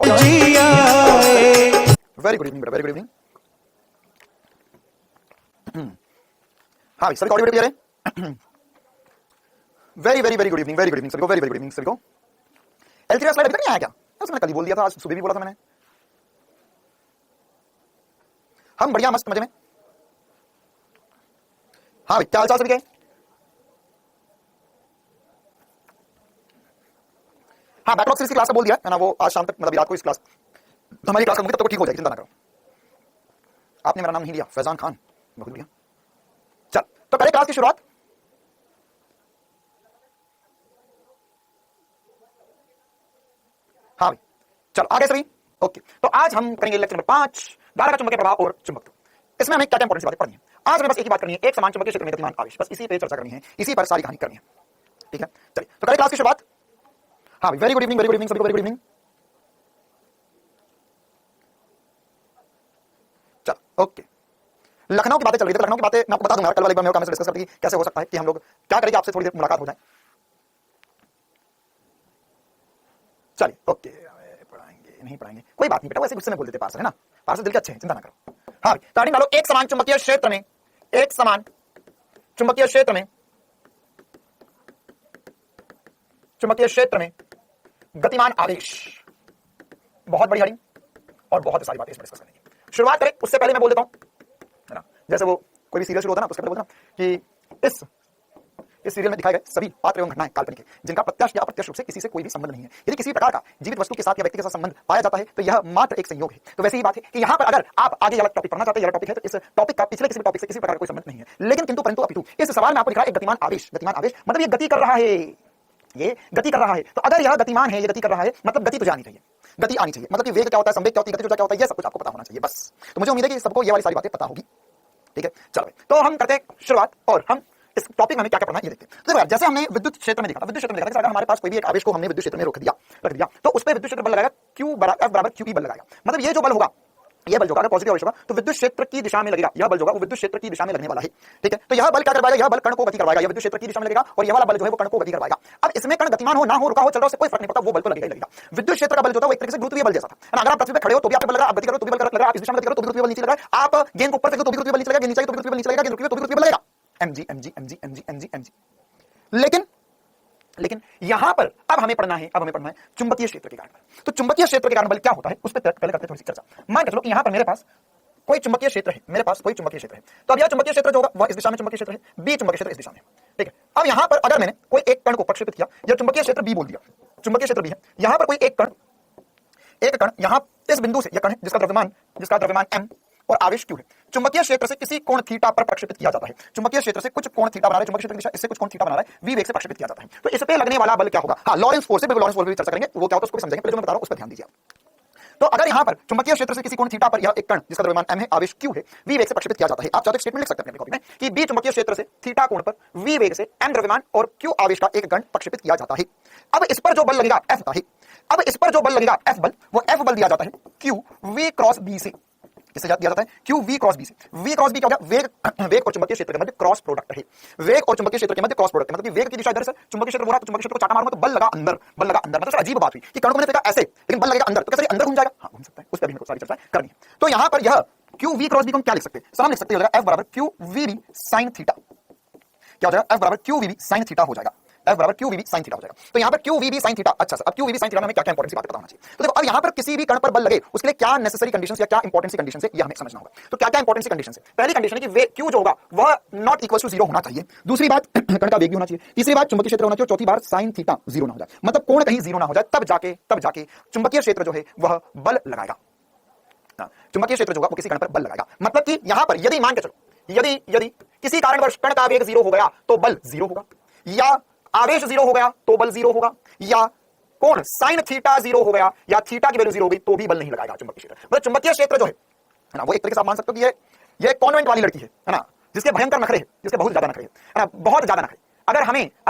जी आए। Very good evening बेटा, very good evening. हाँ सभी ऑडियो क्लियर है? Very very very good evening, very good evening सभी को, वेरी वेरी गुड इवनिंग सभी को। L3 स्लाइड अभी तक नहीं आया क्या? उसने मैंने कल ही बोल दिया था, आज सुबह भी बोला था मैंने। हम बढ़िया मस्त मजे में। हाँ भाई क्या हाल चाल सभी के? हाँ बैकलॉग सीरीज की क्लास का बोल दिया है ना, वो आज शाम तक मतलब रात को इस क्लास हमारी क्लास खत्म होगी तब तक ठीक हो जाएगी, चिंता ना करो। आपने मेरा नाम नहीं लिया, फैजान खान, बहुत बढ़िया। चल तो करें क्लास की शुरुआत। हाँ भाई चलो आगे सभी। ओके तो आज हम करेंगे लेक्चर नंबर 5, धारा का चुंबकीय प्रभाव और चुंबकत्व। इसमें हमें क्या क्या इंपॉर्टेंट बातें पढ़नी है। आज हमें बस एक ही बात करनी है, एक समान चुंबकीय क्षेत्र में गतिमान आवेश, बस इसी पे चर्चा करनी है, इसी पर सारी कहानी करनी है। ठीक है चलिए तो करें क्लास की शुरुआत। हाँ भाई very good evening, very good evening सभी को, वेरी गुड इवनिंग। चल ओके लखनऊ की बातें चल रही थी, लखनऊ की बातें मैं आपको बता दूंगा, कल वाले में डिस्कस करते हैं कैसे हो सकता है कि हम लोग क्या करेंगे, आपसे थोड़ी देर मुलाकात हो जाए। चलिए ओके पढ़ाएंगे नहीं पढ़ाएंगे कोई बात नहीं बेटा, वैसे गुस्से में बोल देते पार्सल है ना, पार्सल दिल के अच्छे हैं, चिंता ना करो। हाँ ताड़ी डालो, एक समान चुंबकीय क्षेत्र में, एक समान चुंबकीय क्षेत्र में, चुंबकीय क्षेत्र में गतिमान आवेश। बहुत बड़ी हडिंग और बहुत सारी बातें इसमें डिस्कस करनी है। शुरुआत करें उससे पहले मैं बोल देता हूं है ना, जैसे वो कोई भी सीरियल शुरू होता है ना, उसके पहले बोलता ना कि इस सीरियल में दिखाए गए सभी पात्र एवं घटनाएं काल्पनिक हैं, जिनका प्रत्यक्ष या अप्रत्यक्ष रूप से किसी से कोई भी संबंध नहीं है। यदि किसी प्रकार का जीवित वस्तु के साथ या व्यक्ति के साथ संबंध पाया जाता है तो यह मात्र एक संयोग है। तो वैसे ही बात है कि यहाँ पर अगर आप आगे अलग टॉपिक पढ़ना चाहते हैं, टॉपिक है तो इस टॉपिक का पिछले किसी टॉपिक से किसी प्रकार का कोई संबंध नहीं है, लेकिन किंतु परंतु अपितु इस सवाल में आपको दिखा एक गतिमान आवेश। गतिमान आवेश मतलब ये गति कर रहा है, ये गति कर रहा है। तो अगर यह गतिमान है, ये गति कर रहा है, मतलब गति तो आनी चाहिए, गति आनी चाहिए। मतलब कि वेग क्या होता है, संवेग क्या होती है, गति क्या होता है, ये सब कुछ आपको पता होना चाहिए बस। तो मुझे उम्मीद है कि सबको ये वाली सारी बातें पता होगी। ठीक है चलो तो हम करते हैं शुरुआत और हम इस टॉपिक में हमें क्या क्या पढ़ना है ये देखते हैं। तो जैसे हमने विद्युत क्षेत्र में देखा था, विद्युत क्षेत्र में देखा था अगर हमारे पास कोई भी एक आवेश को हमने विद्युत क्षेत्र में रख दिया तो उस पर विद्युत क्षेत्र बल लगाएगा Q F बराबर QE बल लगाएगा। मतलब ये जो बल होगा, यह बल जो अगर पॉजिटिव आवेश होगा तो विद्युत क्षेत्र की दिशा में लगेगा, यह बल जो होगा वो विद्युत क्षेत्र की दिशा में लगने वाला है। ठीक है तो यह बल क्या करवाएगा, यह बल कण को गति करवाएगा, यह विद्युत क्षेत्र की दिशा में लगेगा और यह वाला बल जो है वो कण को गति करवाएगा। अब इसमें कण गतिमान हो ना हो, रुका हो, चल रहा हो, उससे कोई फर्क नहीं पड़ता, वो बल तो लगेगा ही लगेगा। विद्युत क्षेत्र का बल जो था वो एक तरीके से गुरुत्वीय बल जैसा था। अगर आप पृथ्वी पे खड़े हो तो भी आपको बल लगा, आप गति करो तो भी बल लग रहा है, आप इस दिशा में गति करो तो भी गुरुत्वीय बल नीचे लग रहा है, आप गेंद को ऊपर फेंको तो भी गुरुत्वीय बल नीचे लगेगा, नीचे तो भी गुरुत्वीय बल नीचे लगेगा, गेंद तो भी गुरुत्वीय बल लगेगा। mg। लेकिन यहां पर अब हमें पढ़ना है चुंबकीय क्षेत्र के कारण। तो चुंबकीय क्षेत्र के कारण बल क्या होता है उस पर पहले करते हैं थोड़ी सी चर्चा। मान के चलो कि यहां पर मेरे पास कोई चुंबकीय क्षेत्र है, मेरे पास कोई चुंबकीय क्षेत्र है, तो अब यह चुंबकीय क्षेत्र जो होगा वह इस दिशा में चुंबकीय क्षेत्र है, बी चुंबकीय क्षेत्र इस दिशा में। ठीक है अब यहां पर अगर मैंने कोई एक कण को प्रक्षेपित किया, यह चुंबकीय क्षेत्र बी बोल दिया, चुंबकीय क्षेत्र बी है, यहां पर कोई एक कण यहां इस बिंदु से, यह कण है जिसका द्रव्यमान m और आवेश Q है, चुंबकीय क्षेत्र से किसी कोण थीटा पर प्रक्षेपित किया जाता है। चुंबकीय क्षेत्र से कुछ कोण थीटा बना रहा है, चुंबकीय क्षेत्र की दिशा इससे कुछ कोण थीटा बना रहा है, v वेग से प्रक्षेपित किया जाता है। तो इस पे लगने वाला बल क्या होगा, हाँ लॉरेंस फोर्स है, लॉरेंस फोर्स भी चर्चा करेंगे, वो क्या होता है उसको भी समझेंगे, पहले जो मैं बता रहा हूं उस पर ध्यान दीजिए। तो अगर यहां पर चुंबकीय क्षेत्र से किसी कोण थीटा पर यह एक कण जिसका द्रव्यमान m है, आवेश Q है, v वेग से प्रक्षेपित किया जाता है। आप चाहते स्टेटमेंट लिख सकते हैं अपनी कॉपी में कि b चुंबकीय क्षेत्र से थीटा कोण पर v वेग से m द्रव्यमान और q आवेश का एक कण प्रक्षेपित किया जाता है। अब इस पर जो बल लगेगा F है, अब इस पर जो बल लगेगा F बल, वो F बल दिया जाता है Q v क्रॉस b से, किसे दिया जाता है Q v क्रॉस b से। v क्रॉस b क्या हो गया, वेग और चुंबकीय क्षेत्र के मध्य क्रॉस प्रोडक्ट है, वेग और चुंबकीय क्षेत्र के मध्य क्रॉस प्रोडक्ट है। मतलब कि वेग की दिशा इधर से, चुंबकीय क्षेत्र हो रहा है तो चुंबकीय क्षेत्र को चाटा मारूंगा तो बल लगा अंदर, बल लगा अंदर। मतलब अजीब बात हुई कि कण को मैंने फेंका ऐसे लेकिन बल लगेगा अंदर, तो कैसे अंदर घूम जाएगा, हाँ घूम सकता है, उस पर भी सारी चर्चा करनी है। तो यहां पर यह Q v क्रॉस b को हम क्या लिख सकते हैं, समान लिख सकते हैं, F बराबर Q v b sin theta. क्या हो जाएगा, F बराबर Q v b sin theta हो जाएगा, F बराबर Q v b sin theta हो जाएगा। तो यहाँ पर Q v b sin theta, अच्छा अब Q v b sin theta में हमें क्या क्या इंपॉर्टेंट सी बातें पता होना चाहिए। तो देखो अब यहाँ पर किसी भी कण पर बल लगे उसके लिए क्या नेसेसरी कंडीशंस या क्या इंपॉर्टेंट सी कंडीशंस है ये हमें समझना होगा। तो क्या क्या इंपॉर्टेंट सी कंडीशंस है, पहली कंडीशन है कि Q जो होगा वह नॉट इक्वल टू 0 होना चाहिए, दूसरी बात कण का वेग भी होना चाहिए, तीसरी बात चुंबकीय क्षेत्र होना चाहिए, चौथी बात sin थीटा 0 ना हो जाए, मतलब कोण कहीं 0 ना हो जाए, तब जाके चुंबकीय क्षेत्र जो है वह बल लगाएगा। चुंबकीय क्षेत्र जो होगा वो किसी कण पर बल लगाएगा। मतलब कि यहां पर यदि मान के चलो यदि किसी कारणवश कण का वेग 0 हो गया तो बल 0 होगा, या आवेश 0 हो गया तो बल 0 होगा, या कोण sin थीटा 0 हो गया या थीटा की वैल्यू 0 हो गई तो भी बल नहीं लगाएगा चुंबकीय क्षेत्र। मतलब चुंबकीय क्षेत्र जो है ना वो एक तरीके से आप मान सकते हो कि ये कॉन्वेंट वाली लड़की है ना, जिसके भयंकर नखरे हैं, जिसके बहुत ज्यादा नखरे हैं ना, बहुत ज्यादा नखरे। अगर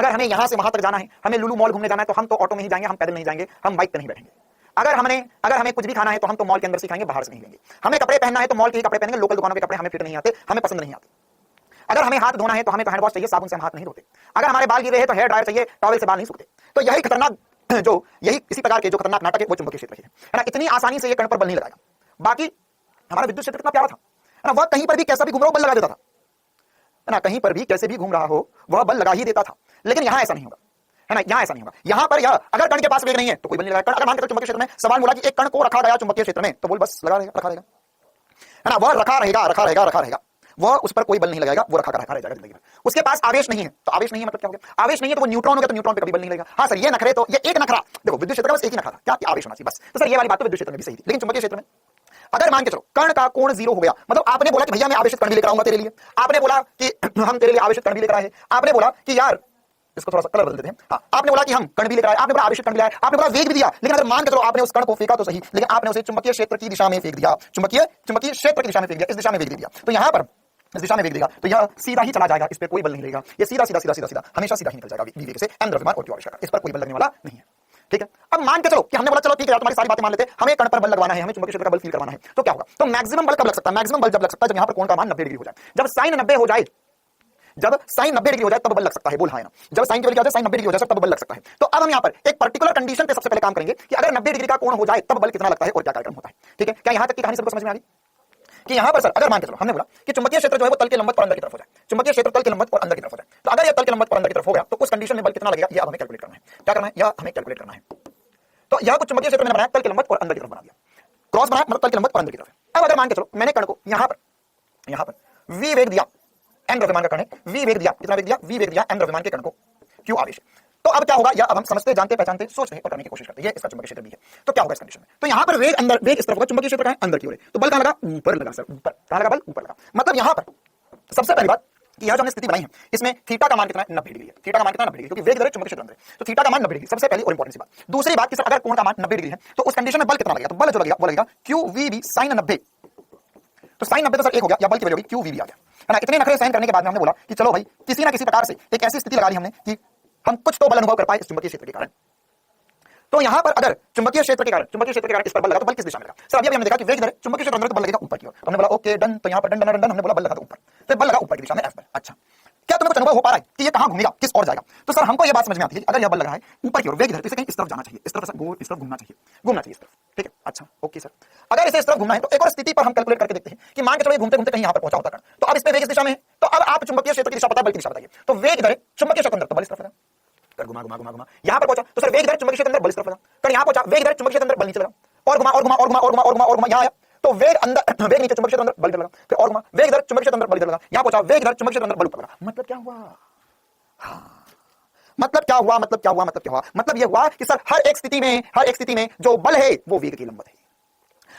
हमें यहां से वहां तक जाना है, हमें लुलु मॉल घूमने जाना है तो हम तो ऑटो में ही जाएंगे, हम पैदल नहीं जाएंगे, हम बाइक पे नहीं बैठेंगे। अगर हमें कुछ भी खाना है तो हम तो मॉल के अंदर से खाएंगे, बाहर से नहीं लेंगे। हमें कपड़े पहनना है तो मॉल के ही कपड़े पहनेंगे, लोकल दुकानों के कपड़े हमें फिट नहीं आते, हमें पसंद नहीं आते। अगर हमें हाथ धोना है तो हमें तो हैंड वॉश चाहिए, साबुन से हम हाथ नहीं धोते। अगर हमारे बाल गिरे हैं तो हेयर ड्रायर चाहिए, टॉवल से बाल नहीं सूखते। तो यही खतरनाक जो यही इसी प्रकार के जो खतरनाक नाटक है वो चुंबकीय क्षेत्र ही है ना। इतनी आसानी से ये कण पर बल नहीं लगाएगा। बाकी हमारा विद्युत क्षेत्र कितना प्यारा था, है ना, वह कहीं पर भी कैसा भी घूम रहा हो बल लगा देता था, है ना, कहीं पर भी कैसे भी घूम रहा हो वह बल लगा ही देता था। लेकिन यहां ऐसा नहीं होगा, है ना, यहां ऐसा नहीं होगा। यहां पर यह अगर कण के पास वेग नहीं है तो कोई बल नहीं लगाएगा। अगर मान के चलो चुंबकीय क्षेत्र में सवाल बोला कि एक कण को रखा गया चुंबकीय क्षेत्र में तो बोल बस लगा रहेगा, रखा रहेगा, है ना, वह रखा रहेगा, रखा रहेगा, रखा रहेगा, वह उस पर कोई बल नहीं लगाएगा, वो रखा रखा रह जाएगा जिंदगी में। उसके पास आवेश नहीं है तो आवेश नहीं है मतलब क्या हो गया, आवेश नहीं है तो वो न्यूट्रॉन हो गया, तो न्यूट्रॉन पे कभी बल नहीं लगेगा। हाँ सर ये नखरे, तो ये एक नखरा देखो विद्युत क्षेत्र का बस एक ही नखरा था क्या, कि आवेश होना चाहिए बस। तो सर ये वाली बात तो विद्युत क्षेत्र में भी सही थी, लेकिन चुंबकीय क्षेत्र में अगर मान के चलो कण का कोण 0 हो गया, मतलब आपने बोला कि भैया मैं आवेशित कण भी लेकर आऊंगा तेरे लिए, आपने बोला कि हम तेरे लिए आवेशित कण भी लेकर आए, आपने बोला कि यार इसको थोड़ा सा कलर बदल देते हैं, हाँ, आपने बोला कि हम कण भी लेकर आए, आपने बोला आवेशित कण भी लाए, आपने बोला वेग भी दिया, लेकिन अगर मान के चलो आपने उस कण को फेंका तो सही, लेकिन आपने उसे चुंबकीय क्षेत्र की दिशा में फेंक दिया, चुंबकीय क्षेत्र की दिशा में फेंक दिया, इस दिशा में वेग दे दिया, तो यहां पर इस दिशा में वेग देगा तो यह सीधा ही चला जाएगा, इस पे कोई बल नहीं लगेगा, ये सीधा सीधा सीधा सीधा सीधा हमेशा सीधा ही निकल जाएगा वेग से m द्रव्यमान और q आवेश का, इस पर कोई बल लगने वाला नहीं है। ठीक है, अब मान के चलो कि हमने बोला चलो ठीक है यार तुम्हारी सारी बातें मान लेते हैं, हमें कण पर बल लगवाना है, हमें चुंबकीय क्षेत्र का बल फील करवाना है, तो क्या होगा, तो मैक्सिमम बल कब लग सकता है, मैक्सिमम बल जब लग सकता है जब यहां पर कोण का मान 90 डिग्री हो जाए, जब साइन 90 हो जाए, जब साइन 90 डिग्री हो जाए तब बल लग सकता है, बोल हाँ ना, जब साइन की वैल्यू आ जाए साइन 90 डिग्री हो जाए तब बल लग सकता है। तो अब हम यहाँ पर एक पर्टिकुलर कंडीशन पे सबसे पहले काम करेंगे कि अगर 90 डिग्री का कोण हो जाए तब बल कितना लगता है और क्या कार्यक्रम होता है। ठीक है, क्या यहाँ तक की कहानी सबको समझ में आ गई कि यहाँ पर सर अगर मान के चलो हमने बोला कि चुंबकीय क्षेत्र जो है वो तल के लंबवत और अंदर की तरफ हो जाए, चुंबकीय क्षेत्र तल के लंबवत और अंदर की तरफ हो जाए, तो अगर यह तल के लंबवत और अंदर की तरफ हो गया तो उस कंडीशन में बल कितना लगेगा यह हमें कैलकुलेट करना है। क्या करना है, यह हमें कैलकुलेट करना है। तो यह कुछ चुंबकीय क्षेत्र मैंने बनाया तल के लंबवत और अंदर की तरफ बना दिया, क्रॉस बनाया मतलब तल के लंबवत और अंदर की तरफ। अब अगर मान के चलो मैंने कण को यहाँ पर v वेग दिया, m द्रव्यमान का कण है, v वेग दिया, कितना वेग दिया, v वेग दिया m द्रव्यमान के कण को q आवेश। तो अब क्या होगा, या अब हम समझते जानते पहचानते सोचते हैं और करने की कोशिश करते हैं, ये इसका चुंबकीय क्षेत्र भी है। तो क्या होगा इस कंडीशन में, तो यहाँ पर वेग अंदर, वेग इस तरफ होगा, चुंबकीय क्षेत्र का है अंदर की ओर, तो बल कहाँ लगा, ऊपर लगा सर, ऊपर कहाँ लगा, बल ऊपर लगा। मतलब यहाँ पर सबसे पहली बात कि यह जो हमने स्थिति बनाई है इसमें थीटा का मान कितना है, 90 डिग्री है, थीटा का मान कितना 90 डिग्री, क्योंकि वेग इधर चुंबकीय क्षेत्र अंदर है, तो थीटा का मान 90 डिग्री सबसे पहली और इंपॉर्टेंट सी बात। दूसरी बात कि सर अगर कोण का मान 90 डिग्री है तो उस कंडीशन में बल कितना लगेगा, तो बल जो लगेगा वो लगेगा QVB sin 90, तो sin 90 तो सर एक हो गया, या बल की वैल्यू होगी QVB आ गया, है ना। इतने नखरे सहन करने के बाद में हमने बोला कि चलो भाई किसी ना किसी प्रकार से एक ऐसी स्थिति लगा ली हमने कि हम कुछ तो बल अनुभव कर पाए इस चुंबकीय क्षेत्र के कारण। तो यहां पर अगर चुंबकीय क्षेत्र के कारण इस पर बल लगा तो बल किस दिशा में लगा, सर अभी हमने देखा कि वेग इधर चुंबकीय क्षेत्र अंदर तो बल लगेगा ऊपर की ओर, तो हमने बोला ओके डन, तो यहां पर डन डन डन हमने बोला बल लगा तो ऊपर, तो बल लगा ऊपर की दिशा में F पर। अच्छा क्या तुम्हें कुछ अनुभव हो पा रहा है कि ये कहां घूमेगा, किस ओर जाएगा, तो सर हमको ये बात समझ में आती है कि अगर यह बल लगा है ऊपर की ओर, वेग इधर तो इसे कहीं इस तरफ जाना चाहिए, इस तरफ इस तरफ घूमना चाहिए इस तरफ। ठीक है, अच्छा ओके सर, अगर इसे इस तरफ घूमना है तो एक और स्थिति पर हम कैलकुलेट करके देखते हैं कि मान के चलो घूमते घूमते कहीं यहां पर पहुंचा होता है, तो अब इस पे वेग इस दिशा में है, तो अब आप चुंबकीय क्षेत्र की दिशा पता है, बल की दिशा बताइए, तो वेग इधर है चुंबकीय क्षेत्र अंदर तो बल इस तरफ है, घुमा घुमा घुमा घुमा यहां पर पहुंचा तो सर वेग इधर चुंबकीय क्षेत्र अंदर बल इस तरफ लगा, कर यहां पहुंचा वेग इधर चुंबकीय क्षेत्र अंदर बल नीचे लगा, और घुमा और घुमा और घुमा और घुमा और घुमा और घुमा यहां आया तो वेग अंदर, वेग नीचे चुंबकीय क्षेत्र अंदर बल इधर लगा, फिर और घुमा वेग इधर चुंबकीय क्षेत्र अंदर बल इधर लगा, यहां पहुंचा वेग इधर चुंबकीय क्षेत्र अंदर बल ऊपर लगा। मतलब क्या हुआ, हाँ मतलब क्या हुआ, मतलब यह हुआ कि सर हर एक स्थिति में जो बल है वो वेग के लंबवत है,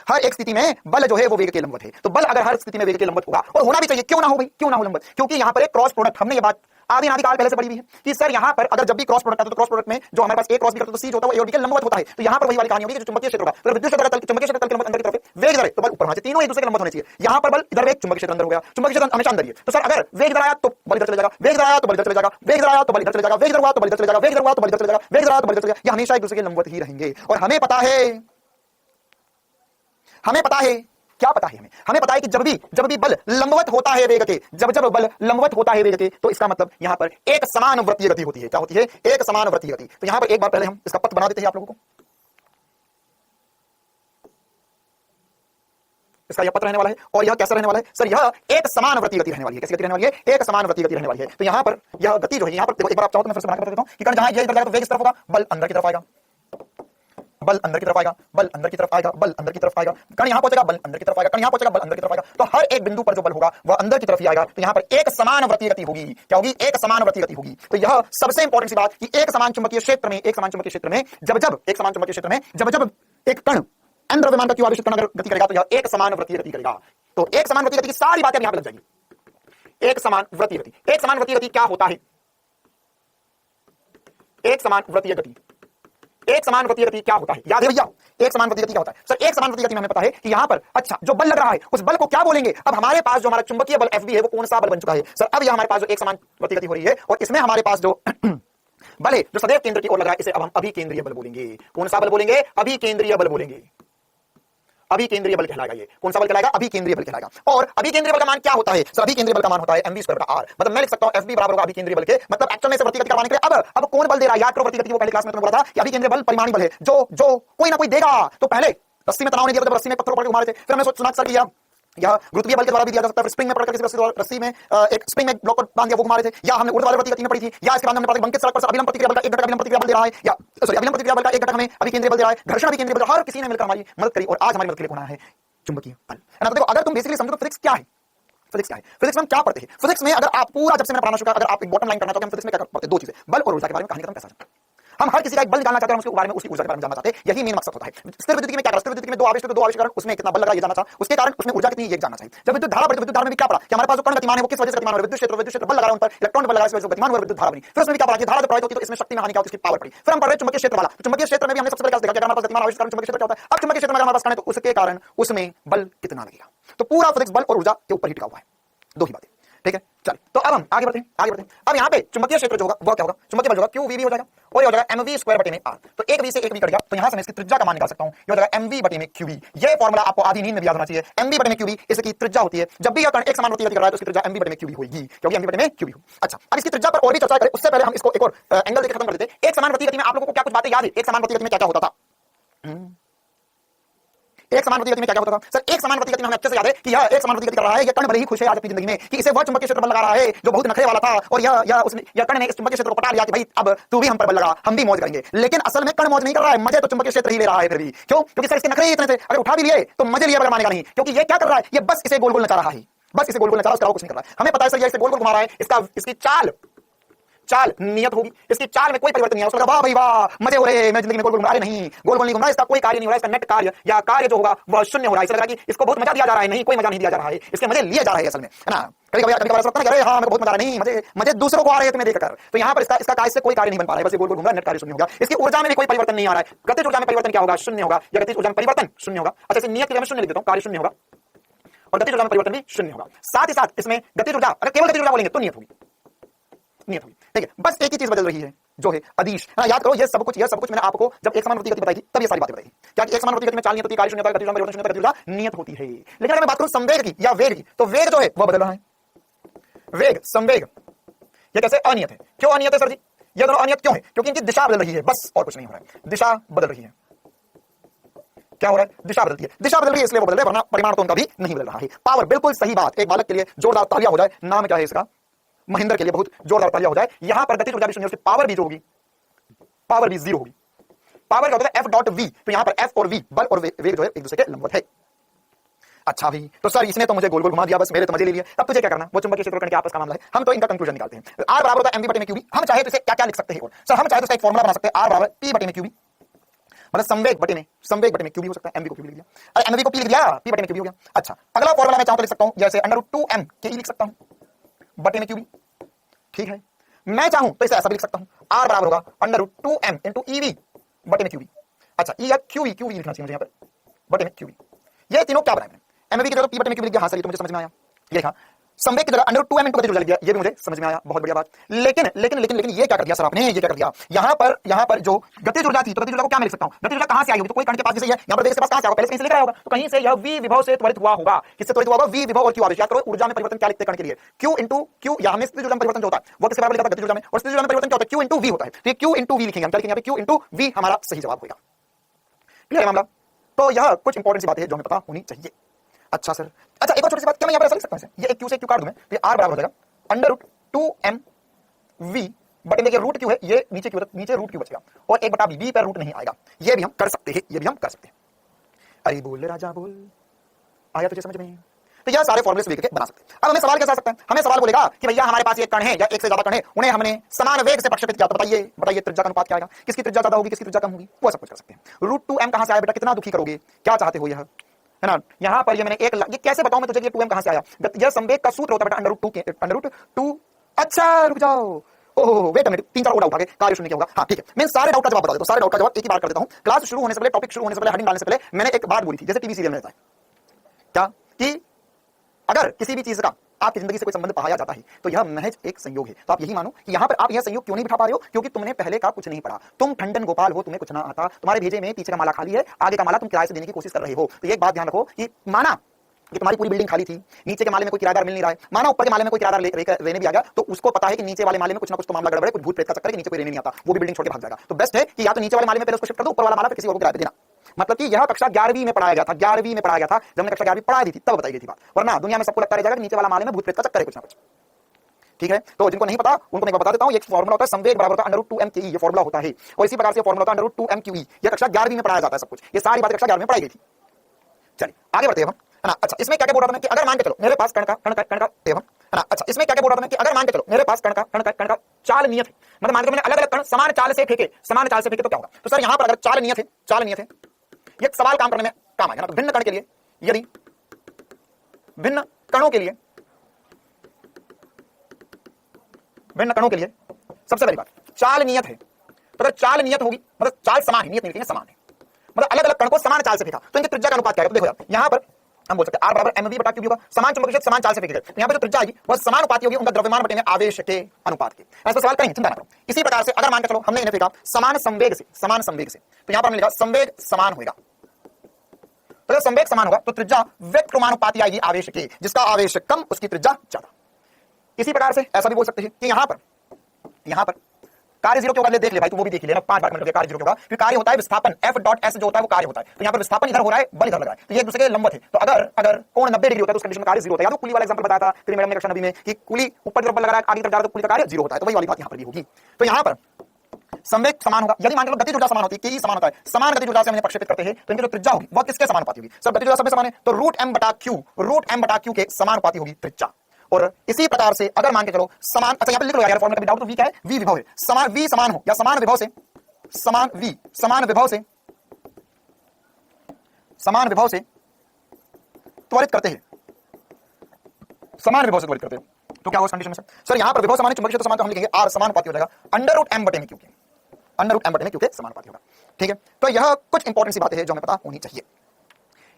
हर एक स्थिति में बल जो है वो वेग के लंबवत है। तो बल अगर हर स्थिति में वेग के लंबवत होगा, और होना भी चाहिए, क्यों ना हो भाई, क्यों ना हो लंबवत, क्योंकि यहां पर एक क्रॉस प्रोडक्ट, हमने ये बात आदिकाल पहले से पढ़ी हुई है कि सर यहां पर अगर जब भी क्रॉस प्रोडक्ट आता है तो क्रॉस प्रोडक्ट में जो हमारे पास एक क्रॉस भी करता है तो सी होता है वो एओडी के लंबवत होता है। तो यहां पर वही वाली कहानी होगी कि जो चुंबकीय क्षेत्र होगा, तो विद्युत क्षेत्र का चुंबकीय क्षेत्र के लंबवत अंदर की तरफ वेग इधर है तो बल ऊपर होना चाहिए, तीनों एक दूसरे के लंबवत होने चाहिए। यहां पर बल इधर वेग चुंबकीय क्षेत्र अंदर हो गया, चुंबकीय क्षेत्र हमेशा अंदर ही है, तो सर अगर वेग इधर आया तो बल इधर चले जाएगा, वेग इधर आया तो बल इधर चले जाएगा, वेग इधर आया तो बल इधर चले जाएगा, वेग इधर हुआ तो बल इधर चले जाएगा, वेग इधर हुआ तो बल इधर चले जाएगा, वेग इधर आया तो बल इधर चले जाएगा, ये हमेशा एक दूसरे के लंबवत ही रहेंगे। और हमें पता है क्या पता है हमें पता है कि जब भी बल लंबवत होता है वेग के, जब बल लंबवत होता है वेग के, तो इसका मतलब यहां पर एक समान वृत्तीय गति होती है। क्या होती है, एक समान वृत्तीय गति। तो यहां पर एक बार पहले हम इसका पथ बना देते हैं आप लोगों को, इसका यह पथ रहने वाला है और यह कैसा रहने वाला है, सर यह एक समान वृत्तीय गति रहने वाली है। कैसी गति रहने वाली है, एक समान वृत्तीय गति रहने वाली है। तो यहां पर यह गति जो है, यहां पर देखो एक बार आप चाहो तो मैं फिर से बना के बता देता हूं कि कण जहां ये इधर जाएगा तो वेग इस तरफ होगा, बल अंदर की तरफ आएगा, बल अंदर की तरफ आएगा, बल अंदर की तरफ आएगा, बल अंदर की तरफ आएगा, कण यहां पहुंचेगा, बल अंदर की तरफ आएगा, कण यहां पहुंचेगा, बल अंदर की तरफ आएगा। तो हर एक बिंदु पर जो बल होगा वह अंदर की तरफ ही आएगा। तो यहां पर एक समान वृत्तीय गति होगी। क्या होगी, एक समान वृत्तीय गति होगी। तो यह सबसे इंपॉर्टेंट सी बात कि एक समान चुंबकीय क्षेत्र में जब एक कण n द्रव्यमान का q आवेशित कण अगर गति करेगा तो यह एक समान वृत्तीय गति करेगा। तो एक समान वृत्तीय गति की सारी बातें यहां पर लग जाएंगी। एक समान वृत्तीय गति क्या होता है, एक समान वृत्तीय गति क्या होता है, याद है भैया, एक समान वृत्तीय गति क्या होता है। सर एक समान वृत्तीय गति में हमें पता है कि यहां पर अच्छा जो बल लग रहा है उस बल को क्या बोलेंगे। अब हमारे पास जो हमारा चुंबकीय बल Fb है वो कौन सा बल बन चुका है। सर अब यह हमारे पास जो एक समान वृत्तीय गति हो रही है और इसमें हमारे पास जो बल है जो सदैव केंद्र की ओर लग रहा है, इसे अब हम अभिकेंद्रीय बल बोलेंगे। कौन सा बल बोलेंगे, अभिकेंद्रीय बल बोलेंगे। अभिकेंद्रीय बल कहलाएगा। ये कौन सा बल कहलाएगा? अभिकेंद्रीय बल कहलाएगा। और अभिकेंद्रीय बल का मान क्या होता है? सर अभिकेंद्रीय बल का मान होता है mv स्क्वायर बटा r। मतलब मैं लिख सकता हूं FB बराबर होगा अभिकेंद्रीय बल के, मतलब एक्चुअल में से वृत्तीय गति करवाने के लिए अब कौन बल दे रहा है? याद करो वृत्तीय गति, वो पहले क्लास में तुमने बोला था कि अभिकेंद्रीय बल परिमाणी बल है, जो कोई ना कोई देगा। तो पहले रस्सी में तनाव नहीं दिया था, जब रस्सी में पत्थर पकड़ के घुमा रहे थे, फिर हमने सुना सर किया या गुरुत्वीय बल के द्वारा भी दिया जा सकता है, स्प्रिंग में पकड़ किसी रस्सी में एक स्प्रिंग में ब्लॉक बांध दिया, वो घुमा रहे थे, या हमने ऊर्ध्वाधर गति में पड़ी थी, या इसके बाद हमने पढ़ा बंकित सड़क पर अभिलंब प्रतिक्रिया बल का एक घटक अभिलंब प्रतिक्रिया बल दे रहा है, या सॉरी अभिलंब प्रतिक्रिया बल का एक घटक हमें अभिकेंद्रीय बल दे रहा है, घर्षण अभिकेंद्रीय बल, हर किसी ने मिलकर हमारी मदद करी और आज हमारी मदद के लिए होना है चुंबकीय बल, है ना। तो देखो अगर तुम बेसिकली समझो तो फिजिक्स क्या है, फिजिक्स क्या है, फिजिक्स में हम क्या पढ़ते हैं? फिजिक्स में अगर आप पूरा जब से मैंने पढ़ाना शुरू किया, अगर आप एक बॉटम लाइन करना चाहते हैं, हम फिजिक्स में क्या पढ़ते हैं? दो चीजें, बल और ऊर्जा के बारे में कहानी खत्म, पैसा। हम हर किसी का एक बल जानना चाहते हैं, उसके बारे में उसकी ऊर्जा के बारे में जानना चाहते हैं, यही मेन मकसद होता है। स्थिर विद्युत में क्या करते हैं? स्थिर विद्युत में दो आवेश, तो दो आवेश के कारण उसमें कितना बल लगा ये जानना चाहिए, उसके कारण उसमें ऊर्जा कितनी ये जानना चाहिए। जब विद्युत धारा बढ़ती, विद्युत धारा में भी क्या पढ़ा कि हमारे पास जो कण गतिमान है वो किस वजह से गतिमान हो रहा है? विद्युत क्षेत्र बल लगा रहा है उन पर, इलेक्ट्रॉन बल लगा है, इस वजह से गतिमान हुआ, विद्युत धारा बनी। फिर उसमें क्या पढ़ा कि धारा जब प्रवाहित होती है तो इसमें शक्ति में हानि क्या होती है? इसकी पावर पड़ी। फिर हम पढ़ रहे चुंबकीय क्षेत्र वाला, चुंबकीय क्षेत्र में भी हमने सबसे पहले देखा कि हमारे पास गतिमान आवेश कारण चुंबकीय क्षेत्र क्या होता है। अब चुंबकीय क्षेत्र में हमारे पास कण है तो उसके कारण उसमें बल कितना लगेगा। तो पूरा फिजिक्स बल और ऊर्जा के ऊपर ही टिका हुआ है, दो ही बातें, ठीक है। चलिए तो अब हम आगे बढ़ते हैं। अब यहाँ पे चुंबकीय क्षेत्र जो होगा वो क्या होगा? चुंबकीय बल होगा क्यू वी हो जाएगा और ये हो जाएगा mv स्क्वायर बटे में r। तो एक v से एक v कट गया, तो यहां से मैं इसकी त्रिज्या का मान निकाल सकता हूं, ये हो जाएगा mv बटे में qv। ये फॉर्मूला आपको आधी नींद में भी याद होना चाहिए। mv बटे में qv इसकी त्रिज्या होती है, जब भी यह कण एक समान गति कर रहा है तो इसकी त्रिज्या mv बटे में qv होगी, क्योंकि mv बटे में qv हो। अच्छा, अब इसकी त्रिज्या पर और भी चर्चा करें उससे पहले हम इसको एक और एंगल देकर खत्म कर देते हैं। एक समान गति में आप लोगों को क्या कुछ बातें याद है? एक समान गति में क्या क्या होता था? एक समान गति में क्या क्या होता था? सर एक समान गति में हमें अच्छे से याद है कि यह एक समान गति कर रहा है, यह कण भले ही खुश है आज अपनी जिंदगी में कि इसे वह चुंबकीय क्षेत्र बल लगा रहा है जो बहुत नखरे वाला था, और यह कण ने इस चुंबकीय क्षेत्र को पटा लिया कि भाई अब तू भी हम पर बल लगा, हम भी मौज करेंगे। लेकिन असल में कण मौज नहीं कर रहा है, मजे तो चुंबकीय क्षेत्र ही ले रहा है फिर भी। क्यों? क्योंकि सर इसके नखरे ही इतने थे, अगर उठा भी लिए तो मजे लिए बगैर मानेगा नहीं, क्योंकि ये क्या कर रहा है? ये बस इसे गोल गोल नचा रहा है, बस इसे गोल गोल नचा रहा है, उसका कुछ नहीं कर रहा है। हमें पता है सर ये इसे गोल गोल घुमा रहा है, इसकी चाल नियत होगी, इसकी चाल में कोई परिवर्तन नहीं है। उसका वाह भाई वाह मजे हो रहे हैं, मैं जिंदगी में गोल गोल घूम रहा है, नहीं गोल गोल नहीं घूम रहा, इसका कोई कार्य नहीं हो रहा, इसका नेट कार्य या कार्य जो होगा वह शून्य हो रहा है। इसलिए लग रहा है कि इसको बहुत मजा दिया जा रहा है, नहीं कोई मजा नहीं दिया जा रहा है, इसके मजे लिए जा रहे हैं असल में, है ना। कभी-कभी ऐसा लगता है कि अरे हाँ मेरे बहुत मजा आ रहा है, नहीं मजे दूसरों को आ रहे हैं तुम्हें देखकर। तो यहाँ पर इसका कार्य से कोई कार्य नहीं बन पा रहा है, बस ये गोल गोल घूम रहा है, नेट कार्य शून्य होगा। इसकी ऊर्जा में भी कोई परिवर्तन नहीं आ रहा है, गतिज ऊर्जा में परिवर्तन क्या होगा? शून्य होगा, या गतिज ऊर्जा में परिवर्तन शून्य होगा। अच्छा, नियत की जगह शून्य लिख देता हूं, कार्य शून्य होगा और गतिज ऊर्जा में परिवर्तन भी शून्य होगा। साथ ही साथ इसमें गतिज ऊर्जा, अगर केवल गतिज ऊर्जा बोलेंगे तो नियत होगी, ठीक है। बस एक ही चीज बदल रही है जो है अदिश, है ना। याद करो ये सब कुछ मैंने आपको जब एक समान गति बताई थी तब ये सारी बातें बताई थी। क्या एक समान गति में चाल नियत होती है, कार्य शून्य होता है, गति ऊर्जा में परिवर्तन शून्य होता है, गति ऊर्जा नियत होती है। लेकिन अगर मैं बात करूं संवेग की या वेग की, तो वेग जो है वह बदल रहा है। वेग, संवेग, ये कैसे अनियत है? क्यों अनियत है सर जी? ये दोनों अनियत क्यों है? क्योंकि इनकी दिशा बदल रही है, बस और कुछ नहीं हो रहा है, दिशा बदल रही है। क्या हो रहा है? दिशा बदलती है, दिशा बदल रही है इसलिए वो बदल रहे, वरना परिमाण तो उनका भी नहीं बदल रहा है। पावर, बिल्कुल सही बात। एक बालक के लिए जोरदार तालियां हो जाए, नाम क्या है इसका? महेंद्र के लिए बहुत जोरदार तालियां हो जाए। यहां पर गतिज ऊर्जा भी शून्य, उसकी पावर भी जो होगी, पावर भी जीरो होगी। पावर क्या होता है? F डॉट V, तो यहां पर F और V बल और वेग जो है एक दूसरे के लंबवत है। अच्छा भी, तो सर इसने तो मुझे गोल गोल घुमा दिया, बस मेरे तो मजे ले लिए। अब तुझे क्या करना? वो चुंबकीय क्षेत्र के आपस का मामला है, हम तो इनका कंक्लूजन निकालते हैं। R बराबर होता है mv बटे में qv। हम चाहे तो इसे क्या क्या लिख सकते हैं? और सर हम चाहे तो इसका एक फॉर्मूला बना सकते हैं, R बराबर p बटे में qv, मतलब संवेग बटे में qv हो सकता है। mv को qv लिख दिया, अरे mv को p लिख दिया, p बटे में qv हो गया। अच्छा, अगला फॉर्मूला मैं चाहूं तो लिख सकता हूं जैसे √2m ke लिख सकता हूं बटे में qv, ठीक है। मैं चाहूं तो इसे ऐसा भी लिख सकता हूं, R बराबर होगा √2m into ev बटे में qv। अच्छा, e या qv लिखना चाहिए मुझे यहाँ पर, बटे में qv। ये तीनों क्या बनाए मैंने? mv की जगह p बटे में qv लिख दिया, हां सर ये तो मुझे समझ में आया। ये लिखा संवेग की जगह √2m into गतिज ऊर्जा लिख दिया, ये भी मुझे समझ में आया, बहुत बढ़िया बात। लेकिन ये क्या कर दिया सर आपने? ये क्या कर दिया? यहां पर जो गतिज ऊर्जा थी, तो गतिज ऊर्जा को क्या मैं लिख सकता हूं? गतिज ऊर्जा कहां से आई होगी? तो कोई कण के पास जैसे है, यहां पर वेग के पास कहां से आया होगा? पहले से कहीं से लेकर आया होगा, तो कहीं से यह v विभव से त्वरित हुआ होगा। किससे त्वरित हुआ होगा? v विभव और q आवेश। याद करो ऊर्जा में परिवर्तन क्या लिखते हैं कण के लिए? q into q, या हमने स्थितिज ऊर्जा में परिवर्तन जो होता है वो किसके बराबर लिखा था? गतिज ऊर्जा में। और स्थितिज ऊर्जा में परिवर्तन क्या होता है? q into v होता है। तो ये q into v लिखेंगे हम, क्या लिखेंगे यहाँ पे? q into v हमारा सही जवाब होगा। क्लियर है मामला? तो यह कुछ इंपॉर्टेंट सी बातें हैं जो हमें पता होनी चाहिए। अच्छा सर, अच्छा एक और छोटी सी बात, क्या मैं यहाँ पर ऐसा लिख सकता हूँ? ये एक q से q काट दूं मैं, तो ये r बराबर हो जाएगा √2m v बटे में रूट क्यू है, ये नीचे रूट क्यू बचेगा और 1/b, b पर रूट नहीं आएगा। ये भी हम कर सकते हैं, अरे बोल राजा बोल, आया तुझे समझ में? तो यह सारे फॉर्मूले लेके बना सकते हैं। अब हमें सवाल कैसा आ सकता है? हमें सवाल बोलेगा कि भैया हमारे पास ये कण है या एक से ज्यादा कण है, उन्हें हमने समान वेग से प्रक्षेपित किया, तो बताइए त्रिज्या का अनुपात क्या आएगा? किसकी त्रिज्या ज्यादा होगी, किसकी त्रिज्या कम होगी? वो सब कुछ कर सकते हैं। √2m कहां से आया बेटा? कितना दुखी करोगे? क्या चाहते हो? यह है ना, यहां पर ये मैंने ये कैसे बताऊं मैं तुझे ये 2m कहां से आया? यह संवेग का सूत्र होता है बेटा √2 के √2। अच्छा रुक जाओ, ओह वेट अ मिनट, 3-4 और डाउट आ गए, कार्य शून्य क्या होगा? हाँ ठीक है, मैं सारे डाउट का जवाब बता देता हूं, सारे डाउट का जवाब एक ही बार कर देता हूं। क्लास शुरू होने से पहले, टॉपिक शुरू होने से पहले, हेडिंग डालने से पहले मैंने एक बात बोली थी, जैसे टीवी सीरियल में रहता है क्या, कि अगर किसी भी चीज का आपकी जिंदगी से कोई संबंध पाया जाता है तो यह महज एक संयोग है। तो आप यही मानो कि यहां पर आप यह संयोग क्यों नहीं बिठा पा रहे हो, क्योंकि तुमने पहले का कुछ नहीं पढ़ा। तुम ठंडन गोपाल हो, तुम्हें कुछ ना आता, तुम्हारे भेजे में पीछे का माला खाली है, आगे का माला तुम किराए से देने की कोशिश कर रहे हो। तो एक बात ध्यान रखो कि माना कि तुम्हारी पूरी बिल्डिंग खाली थी, नीचे के माले में कोई किराएदार मिल नहीं रहा है, माना ऊपर के माले में कोई किराएदार रहने भी आ गया, तो उसको पता है कि नीचे वाले माले में कुछ ना कुछ तो मामला गड़बड़ है, कुछ भूत प्रेत का चक्कर है कि नीचे कोई रहने नहीं आता, वो भी बिल्डिंग छोड़ के भाग जाएगा। तो बेस्ट है कि या तो नीचे वाले माले में पहले उसको शिफ्ट कर दो, ऊपर वाला माला किसी और को किराए पे देना। मतलब कि यह कक्षा 11वीं में पढ़ाया गया था, 11वीं में पढ़ाया गया था, जब हमने कक्षा 11वीं पढ़ा दी थी तब बताई गई थी बात, वरना दुनिया में सबको लगता रह जाएगा कि नीचे वाला माले में भूत प्रेत का चक्कर है कुछ ना कुछ। ठीक है, तो जिनको नहीं पता उनको मैं बता देता हूं, एक फॉर्मूला होता है संवेग बराबर होता है √2m ये फॉर्मूला होता है, और इसी प्रकार से फॉर्मूला होता है √2m यह कक्षा 11वीं में पढ़ाया जाता है सब कुछ, ये सारी बातें कक्षा 11वीं में पढ़ाई गई थी। चलिए आगे बढ़ते हैं हम, है ना। अच्छा, इसमें क्या क्या बोल रहा था कि अगर मान के चलो मेरे पास कण का एवं, है ना। अच्छा, इसमें क्या क्या बोल रहा था कि अगर मान के चलो मेरे पास कण का चाल नियत है, मतलब मान के मैंने अलग अलग कण समान चाल से फेंके तो क्या होगा। तो सर यहां पर अगर चाल नियत है ये सवाल काम करने में काम आएगा ना। तो भिन्न कण के लिए, यदि भिन्न कणों के लिए सबसे पहली बात चाल नियत है, तो अगर चाल नियत होगी मतलब चाल समान है, नियत नहीं समान है, मतलब अलग अलग कण को समान चाल से फेंका तो इनके त्रिज्या का अनुपात क्या है। तो देखो यार यहां पर हम बोल सकते हैं R बराबर mv बटा q होगा, समान चुंबकीय क्षेत्र समान चाल से फेंके गए, तो यहां पर जो त्रिज्या आएगी वह समान अनुपात होगी उनका द्रव्यमान बटे में आवेश के अनुपात के। ऐसा सवाल करेंगे, चिंता ना करो। इसी प्रकार से अगर मान के चलो हमने इन्हें फेंका समान संवेग से, तो यहां पर हमने लिखा संवेग समान होगा, तो जब संवेग समान होगा तो त्रिज्या व्यक्तक्रमानुपाती आएगी आवेश के, जिसका आवेश कम उसकी त्रिज्या ज्यादा। इसी प्रकार से ऐसा भी बोल सकते हैं कि यहां पर कार्य जीरो क्यों कर ले, देख ले भाई तू वो भी देख लेना 5 बार कार्य जीरो क्यों, क्योंकि कार्य होता है विस्थापन F डॉट S जो होता है वो कार्य होता है, तो यहां पर विस्थापन इधर हो रहा है बल इधर लग रहा है, तो ये एक दूसरे के लंबवत है। तो अगर कोण 90 डिग्री होता है तो उस कंडीशन में कार्य जीरो होता है। या तो कुली वाला एग्जांपल बताया था फिर मैडम ने कक्षा 9 में कि कुली ऊपर की तरफ बल लग रहा है आगे तरफ जा रहा है तो कुली का कार्य जीरो होता है, तो वही वाली बात यहां पर भी होगी। तो यहां पर संवेग समान होगा, यदि मान लो गतिज ऊर्जा समान होती है, समान होता है, समान गतिज ऊर्जा से हम प्रक्षेपित करते हैं तो इनकी जो त्रिज्या होगी वह किसके समानुपाती होगी। सब गतिज ऊर्जा सब समान है तो √m बटा q के समानुपाती होगी त्रिज्या। और इसी प्रकार से अगर मान के चलो समान, अच्छा यहां पे लिख लो यार फॉर्मूला, कभी डाउट तो v क्या है, v विभव है, समान v समान हो या समान विभव से त्वरित करते हैं, तो क्या होगा कंडीशन में सर यहां पर विभव समान है, चुंबकीय क्षेत्र समान, तो हम लिखेंगे r समानुपाती हो जाएगा √m बटे में q के समानुपाती होगा। ठीक है, तो यह कुछ इंपॉर्टेंट सी बातें हैं जो हमें पता होनी चाहिए।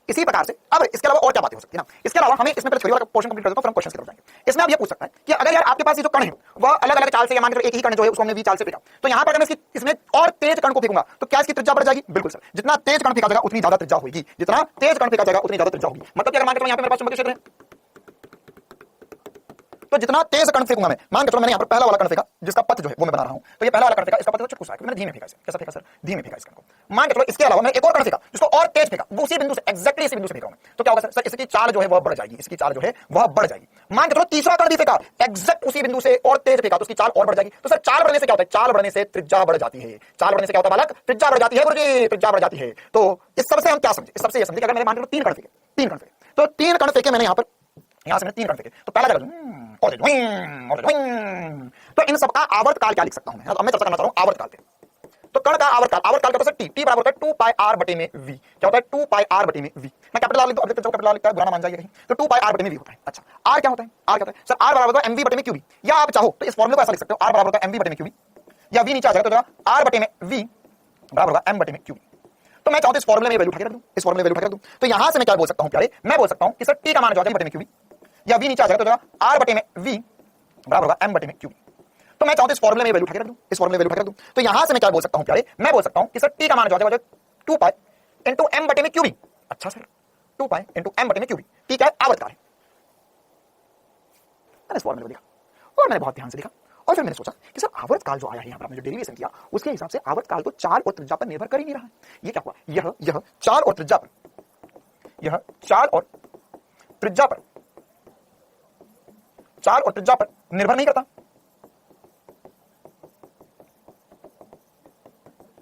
इसी प्रकार से अब इसके अलावा और क्या बातें हो सकती है ना, इसके अलावा हमें इसमें पहले थ्योरी वाला पोर्शन कंप्लीट कर देता हूं, फिर हम क्वेश्चंस की तरफ जाएंगे। इसमें आप ये पूछ सकता है कि अगर यार आपके पास ये जो कण है वह अलग अलग चाल से, या मान के एक ही कण जो है उसको हमने v चाल से फेंका, तो यहां पर अगर मैं इसमें और तेज कण को फेंकूंगा तो क्या इसकी त्रिज्या बढ़ जाएगी। बिल्कुल सर, जितना तेज कण फेंका जाएगा उतनी ज्यादा त्रिज्या होगी, मतलब कि अगर मान के चलो यहां पे मेरे पास चुंबकीय क्षेत्र है तो जितना तेज कण फेंकूंगा मैं, मान के चलो मैंने यहां पर पहला वाला कण फेंका जिसका पथ जो है वो मैं बना रहा हूं, तो ये पहला वाला कण फेंका, इसका पथ चुटकुस है, मैंने धीमे फेंका इसे, कैसा फेंका सर, धीमे फेंका इस कण को। मान के चलो इसके अलावा मैं एक और कण फेंका जिसको और तेज फेंका, वो उसी बिंदु से एक्जैक्टली इसी बिंदु से फेंका मैं, तो क्या होगा सर इसकी चाल जो है वह बढ़ जाएगी, मान के चलो तीसरा कण भी फेंका एक्जैक्ट उसी बिंदु से और तेज फेंका तो उसकी चाल और बढ़ जाएगी। तो सर चाल बढ़ने से क्या होता है, चाल बढ़ने से त्रिज्या बढ़ जाती है, चाल बढ़ने से क्या होता है बालक, त्रिज्या बढ़ जाती है गुरुजी, त्रिज्या बढ़ जाती है। तो इस सबसे हम क्या समझे, इस सबसे ये समझे कि अगर मैंने मान के चलो 3 कण फेंके तो 3 कण फेंके मैंने यहां से मैंने 3 कण फेंके, तो पहला जगह और तो इन सब का आवर्तकाल क्या लिख सकता हूं मैं, अब मैं चर्चा करना चाह रहा हूं आवर्तकाल पे। तो कण का आवर्तकाल क्या होता है, t बराबर होता है 2πr बटे में v, क्या होता है 2πr बटे में v, मैं कैपिटल आर लिखता हूं, अब कैपिटल आर लिखता है बुरा ना मान जाइए कहीं, तो 2πr बटे में v होता है। अच्छा r क्या होता है सर, r बराबर होता है mv बटे में qv, या आप चाहो तो इस फॉर्मूले को ऐसा लिख सकते हो, r बराबर होता है mv बटे में qv, या v नीचे आ जाएगा तो r बटे में v बराबर होगा m बटे में qv। तो मैं चाहूं तो इस फॉर्मूले में वैल्यू उठा के रख दूं, तो यहां से मैं क्या बोल सकता हूं प्यारे, मैं बोल सकता हूं कि सर t का मान जो है बटे में qv, या v नीचे आ जाएगा तो r बटे में v बराबर होगा m बटे में qv। तो मैं चाहूं तो इस फॉर्मूले में वैल्यू उठा के रख दूं, तो यहां से मैं क्या बोल सकता हूं प्यारे, मैं बोल सकता हूं कि सर t का मान जो है 2π into m बटे में qv। अच्छा सर 2π into m बटे में qv, t क्या है, आवर्तकाल है। मैंने इस फॉर्मूले को देखा और मैंने बहुत ध्यान से देखा और फिर मैंने सोचा कि सर आवर्तकाल जो आया है यहां पर, हमने जो डेरिवेशन किया उसके हिसाब से आवर्तकाल तो चाल और त्रिज्या पर निर्भर कर ही नहीं रहा है। ये क्या हुआ, यह चाल और त्रिज्या पर निर्भर नहीं करता,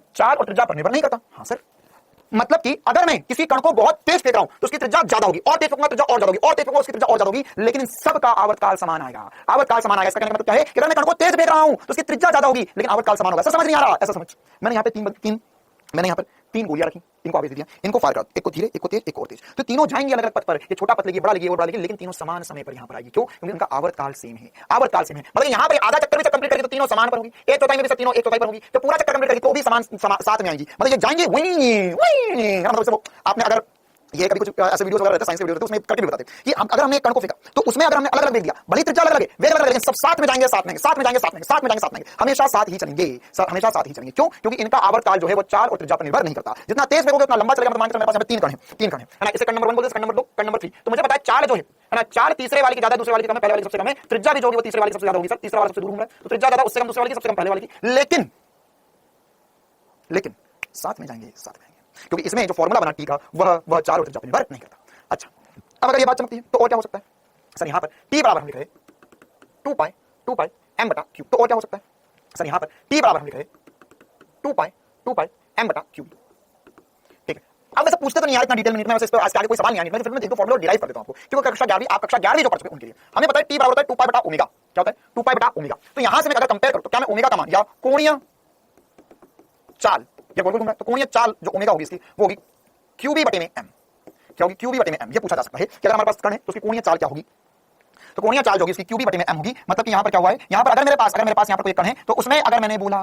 चाल और त्रिज्या पर निर्भर नहीं करता। हाँ सर, मतलब कि अगर मैं किसी कण को बहुत तेज फेंक रहा हूं तो उसकी त्रिज्या ज्यादा होगी, और तेज फेंकूंगा त्रिज्या और ज्यादा होगी, और तेज फेंकूंगा उसकी त्रिज्या और ज्यादा होगी, लेकिन इन सब का आवर्तकाल समान आएगा। इसका कहने का मतलब क्या है कि अगर मैं कण को तेज फेंक रहा हूं तो उसकी त्रिज्या ज्यादा होगी लेकिन आवर्तकाल समान होगा। सर समझ नहीं आ रहा, ऐसा समझ, मैंने यहाँ पे 3 गोलियां रखी, इनको आवेश दिया, इनको फायर कर, एक को धीरे, एक को तेज, एक और तेज, तो तीनों जाएंगे अलग अलग पथ पर, ये छोटा पथ लेगी, बड़ा लेगी, और बड़ा लेगी, लेकिन तीनों समान समय पर यहां पर आएगी। क्यों, क्योंकि उनका आवर्तकाल सेम है, मतलब यहां पर आधा चक्कर भी कंप्लीट करेगी तो तीनों समान पर होगी, एक चौथाई में भी तीनों एक चौथाई पर होगी, तो पूरा चक्कर कंप्लीट करेगी तो भी समान साथ में आएंगी, मतलब ये जाएंगे वही। मतलब आपने अगर ये कभी कुछ ऐसे वीडियोस वगैरह रहते हैं, साइंस के वीडियो रहते हैं, उसमें करके भी बताते हैं कि अगर हमने एक कण को फेंका तो उसमें अगर हमने अलग अलग वेग दिया, भले ही त्रिज्या अलग अलग है, वेग अलग अलग, लेकिन सब साथ में जाएंगे, साथ में साथ में जाएंगे, साथ में साथ में जाएंगे, साथ में हमेशा साथ ही चलेंगे, हमेशा साथ ही चलेंगे। क्यों? क्योंकि इनका आवर्तकाल जो है वो चाल और त्रिज्या पर निर्भर नहीं करता। जितना तेज फेंकोगे उतना लंबा चलेगा। मान के मेरे पास तीन कण है ना, इसे कण नंबर 1 बोलते हैं, कण नंबर 2, कण नंबर 3। तो मुझे पता है चाल जो है ना, चाल तीसरे वाले की ज्यादा, दूसरे वाले की कम है, पहले वाले की सबसे कम है। त्रिज्या भी जो होगी वो तीसरे वाले की सबसे ज्यादा होगी। सर तीसरा वाला सबसे दूर घूम रहा है, तो त्रिज्या ज्यादा, उससे कम दूसरे वाले की, सबसे कम पहले वाले की। लेकिन साथ में जाएंगे, साथ में जाएंगे, क्योंकि इसमें जो फॉर्मूला बना टी का वह चाल और त्रिज्या पर निर्भर नहीं करता। अच्छा, अब अगर ये बात चमकती है तो और क्या हो सकता है? सर यहां पर टी बराबर हम लिख रहे 2 पाई m बटा क्यूब, तो और क्या हो सकता है? सर यहां पर टी बराबर हम लिख रहे 2 पाई m बटा क्यूब। ठीक है, अब वैसे पूछते तो नहीं यार इतना डिटेल में, इतना वैसे इस पर आज के आगे कोई सवाल नहीं आने, मैं फिर मैं एक दो फॉर्मूला डिराइव कर देता हूं आपको, क्योंकि कक्षा 11वीं आप कक्षा 11वीं जो पढ़ चुके उनके लिए हमें पता है टी बराबर होता है 2 पाई बटा ओमेगा। क्या होता है? 2 पाई बटा ओमेगा। तो यहां से मैं अगर कंपेयर करूं तो क्या मैं ओमेगा का मान या कोणीय चाल या गोल गोल घूम रहा है, तो कोणीय चाल जो ओमेगा होगी इसकी वो होगी क्यूबी बटे में m। क्या होगी? क्यूबी बटे में m। ये पूछा जा सकता है कि अगर हमारे पास कण है तो उसकी कोणीय चाल क्या होगी, तो कोणीय चाल जो होगी उसकी क्यूबी बटे में m होगी। मतलब कि यहां पर क्या हुआ है, यहां पर अगर मेरे पास यहां पर कोई कण है तो उसमें अगर मैंने बोला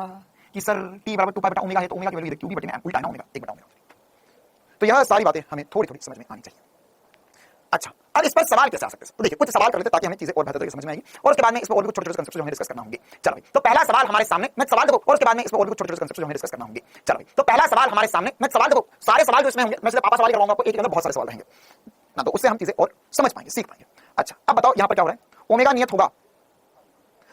कि सर t बराबर 2 पाई बटा ओमेगा है, तो ओमेगा की वैल्यू क्यूबी बटे में m, उल्टा ना ओमेगा 1 बटा ओमेगा। तो यह सारी बातें हमें थोड़ी थोड़ी समझ में आनी चाहिए। अच्छा, अब इस पर सवाल कैसे आ सकते हैं? तो देखिए कुछ सवाल कर लेते हैं ताकि हमें चीजें और बेहतर तरीके से समझ में आएगी, और उसके बाद में इस पर और भी छोटे छोटे कंसेप्ट जो हमें डिस्कस करना होंगे। चलो भाई, तो पहला सवाल हमारे सामने, मैं सवाल देखो, और उसके बाद में इस पर और भी छोटे छोटे कंसेप्ट जो हमें डिस्कस करना होंगे। चलो भाई, तो पहला सवाल हमारे सामने, मैं सवाल देखो, सारे सवाल जो इसमें होंगे मैं सिर्फ पापा सवाल करवाऊंगा आपको, एक के अंदर बहुत सारे सवाल रहेंगे ना, तो उससे हम चीजें और समझ पाएंगे, सीख पाएंगे। अच्छा, अब बताओ यहां पर क्या हो रहा है? ओमेगा नियत होगा।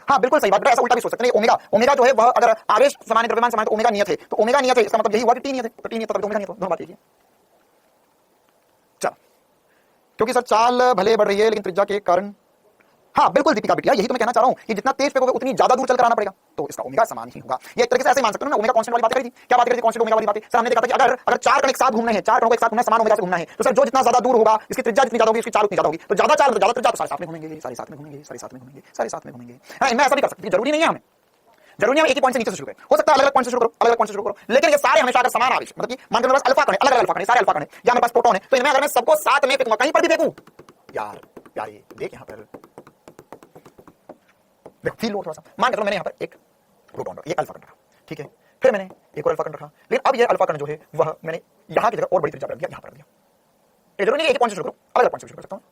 हाँ बिल्कुल सही बात, ऐसा उल्टा भी सोच सकते हैं। ओमेगा जो है वह अगर आवेश समान द्रव्यमान समान, तो ओमेगा नियत है, तो ओमेगा नियत है इसका मतलब यही हुआ कि टी नियत है, तो टी नियत तब ओमेगा नियत हो, दोनों बात यही है। चलो, क्योंकि सर चाल भले बढ़ रही है लेकिन त्रिज्या के कारण, हाँ बिल्कुल दीपिका बिटिया, यही तो मैं कहना चाह रहा हूं कि जितना तेज फेंकोगे उतनी ज्यादा दूर चलकर आना पड़ेगा, तो इसका ओमेगा समान ही होगा। ये एक तरीके से ऐसे मान सकते हो ना, ओमेगा कांस्टेंट वाली बात करी थी, क्या बात करी थी? कांस्टेंट ओमेगा वाली बात। सर हमने देखा था कि अगर चार कण एक साथ घूमने हैं, चार कणों को एक साथ घूमना है, समान ओमेगा से घूमना है, तो सर जो जितना ज्यादा दूर होगा इसकी त्रिज्या जितनी ज्यादा होगी, इसकी चाल उतनी ज्यादा होगी, तो ज्यादा चाल तो ज्यादा त्रिज्या, तो सारे साथ में घूमेंगे, सारे साथ में घूमेंगे, सारे साथ में घूमेंगे, सारे साथ में घूमेंगे। हाँ, इनमें ऐसा भी कर सकते हैं, जरूरी नहीं है हमें, जरूरी है एक ही पॉइंट से नीचे से शुरू करें, हो सकता है अलग अलग पॉइंट से शुरू करो, अलग अलग पॉइंट से शुरू करो, लेकिन ये सारे हमेशा अगर समान आवेश, मतलब कि मान के मेरे पास अल्फा कण है, अलग अलग अल्फा कण है, सारे अल्फा कण है, या मेरे पास प्रोटॉन है, तो इनमें अगर मैं सबको साथ में फेंकूंगा, कहीं पर भी फेंकूं, यार यार ये देख यहां पर देखो, फील लो थोड़ा सा। मान के चलो मैंने यहां पर एक प्रोटॉन रखा, एक अल्फा कण रखा, ठीक है, फिर मैंने एक और अल्फा कण रखा, लेकिन अब ये अल्फा कण जो है वह मैंने यहां की जगह और बड़ी त्रिज्या पर रख दिया, यहां पर रख दिया। ये जरूरी नहीं एक ही पॉइंट से शुरू करो, अलग अलग पॉइंट से शुरू कर सकता हूं।